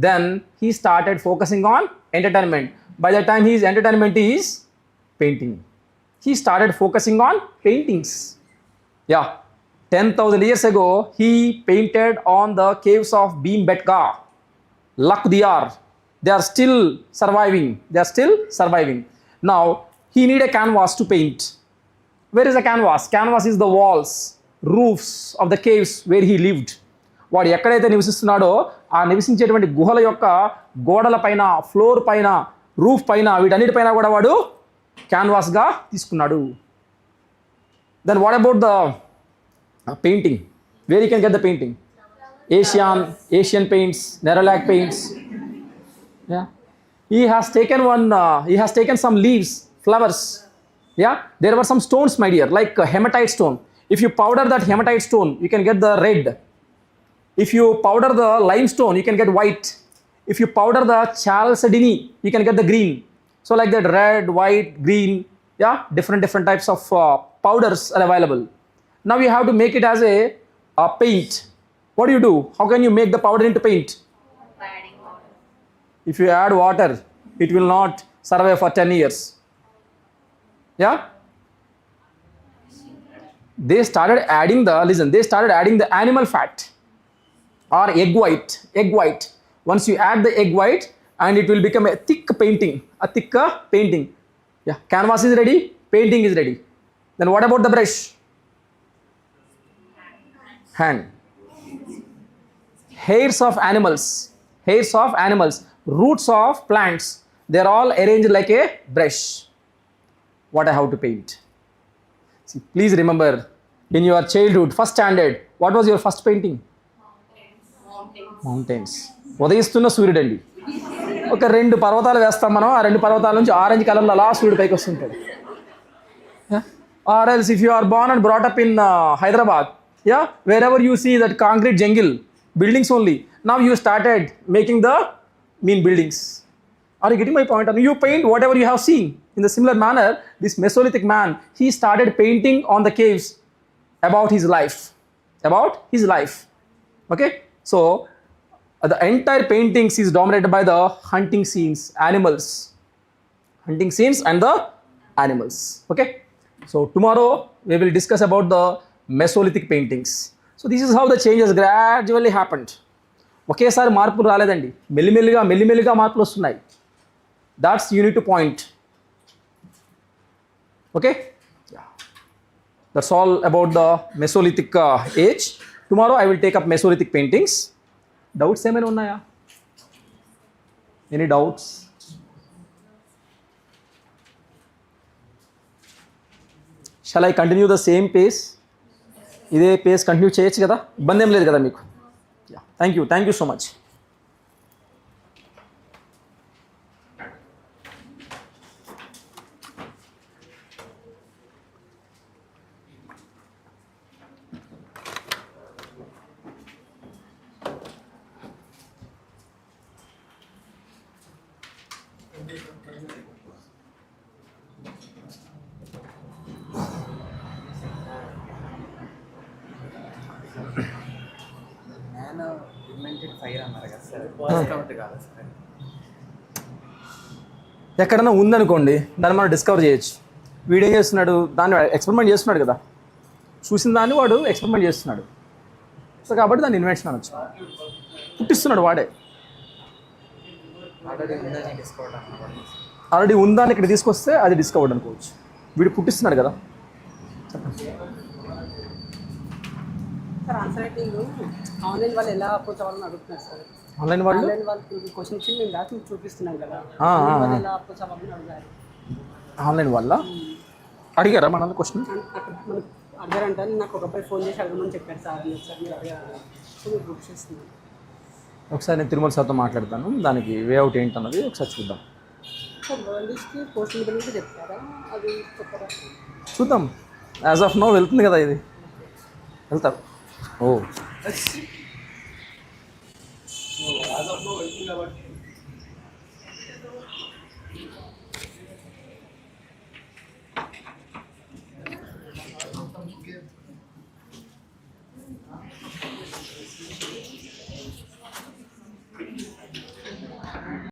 Then he started focusing on entertainment. By the time his entertainment is painting, he started focusing on paintings. Yeah, 10,000 years ago he painted on the caves of Bhimbetka, Lakdiyar. They are still surviving. Now he need a canvas to paint. Where is the canvas? Canvas is the walls, roofs of the caves where he lived. వాడు ఎక్కడైతే నివసిస్తున్నాడో ఆ నివసించేటువంటి గుహల యొక్క గోడల పైన, floor పైన, roof పైన, వీటన్నిటిపైన కూడా వాడు క్యాన్వాస్గా తీసుకున్నాడు. Then what about the painting? Where you can get the painting? Asian paints, Nerolac paints. Yeah, he has taken some leaves, flowers. Yeah, there were some stones, my dear, like hematite stone. If you powder that hematite stone, you can get the red. If you powder the limestone, you can get white. if you powder the chalcedony, you can get the green. So like that, red, white, green, yeah, different types of powders are available. Now you have to make it as a paint. What do you do? How can you make the powder into paint? Adding water. If you add water, it will not survive for 10 years. Yeah? They started adding the animal fat or egg white. Once you add the egg white, and it will become a thicker painting. Yeah, canvas is ready, painting is ready. Then what about the brush? Hand. Hairs of animals, roots of plants, they are all arranged like a brush. What I have to paint? See, please remember, in your childhood, first standard, what was your first painting? Mountains. ఉదయిస్తున్న సూర్యుడు అండి. ఒక 2 పర్వతాలు వేస్తాం మనం, ఆ 2 పర్వతాల నుంచి orange కలర్లో అలా సూర్యుడు పైకి వస్తుంటాడు. Or else if you are born and brought up in Hyderabad, yeah, wherever you see that concrete jungle, buildings only, now you started making the mean buildings. Are you getting my point? You paint whatever you have seen. In the similar manner, this Mesolithic man, he started painting on the caves about his life. Okay, so the entire paintings is dominated by the hunting scenes and the animals. Okay, so tomorrow we will discuss about the Mesolithic paintings. So this is how the changes gradually happened. ఒకేసారి మార్పులు రాలేదండి, మెల్లిమెల్లిగా మార్పులు వస్తున్నాయి. That's you need to point. Okay, yeah, that's all about the Mesolithic age. Tomorrow I will take up Mesolithic paintings. Doubts ఏమైనా ఉన్నాయా? Any doubts? Shall I continue the same pace? ఇదే face continue చేయొచ్చు కదా, ఇబ్బంది ఏం లేదు కదా మీకు? Yeah, thank you so much. ఎక్కడన్నా ఉందనుకోండి, దాన్ని మనం డిస్కవర్ చేయొచ్చు. వీడు ఏం చేస్తున్నాడు, దాన్ని ఎక్స్పెరిమెంట్ చేస్తున్నాడు కదా, చూసిన దాన్ని వాడు ఎక్స్పెరిమెంట్ చేస్తున్నాడు. సో కాబట్టి దాన్ని ఇన్వెన్షన్ అనొచ్చు, పుట్టిస్తున్నాడు వాడే. ఆల్రెడీ ఉందాన్ని ఇక్కడ తీసుకొస్తే అది డిస్కవర్డ్ అనుకోవచ్చు. వీడు పుట్టిస్తున్నాడు కదా. ఆన్లైన్ వాళ్ళు ఎలా అప్రోచ్ అవ్వాలని అడుగుతున్నారు సార్. ఆన్లైన్ వాళ్ళు క్వశ్చన్ ఇచ్చి మేము రాసి చూపిస్తున్నాం కదా, ఎలా అప్రోచ్ అవ్వాలని అడిగారు. ఆన్లైన్ వల్ల అడిగారా మనల్ని క్వశ్చన్? అక్కడ మనకు అడిగారంట. నాకు ఒక అబ్బాయి ఫోన్ చేసి అడగమని చెప్పారు సార్. సార్ మీరు అడిగారు, సో మీరు బుక్ చేస్తున్నాను. ఒకసారి నేను తిరుమల సార్తో మాట్లాడతాను, దానికి వేఅవుట్ ఏంటన్నది ఒకసారి చూద్దాం. సార్ వరల్డ్స్కి పోస్టల్ గురించి చెప్తారా, అది చెప్పరా? చూద్దాం. యాజ్ ఆఫ్ నో వెళ్తుంది కదా, ఇది వెళ్తారు. ఓ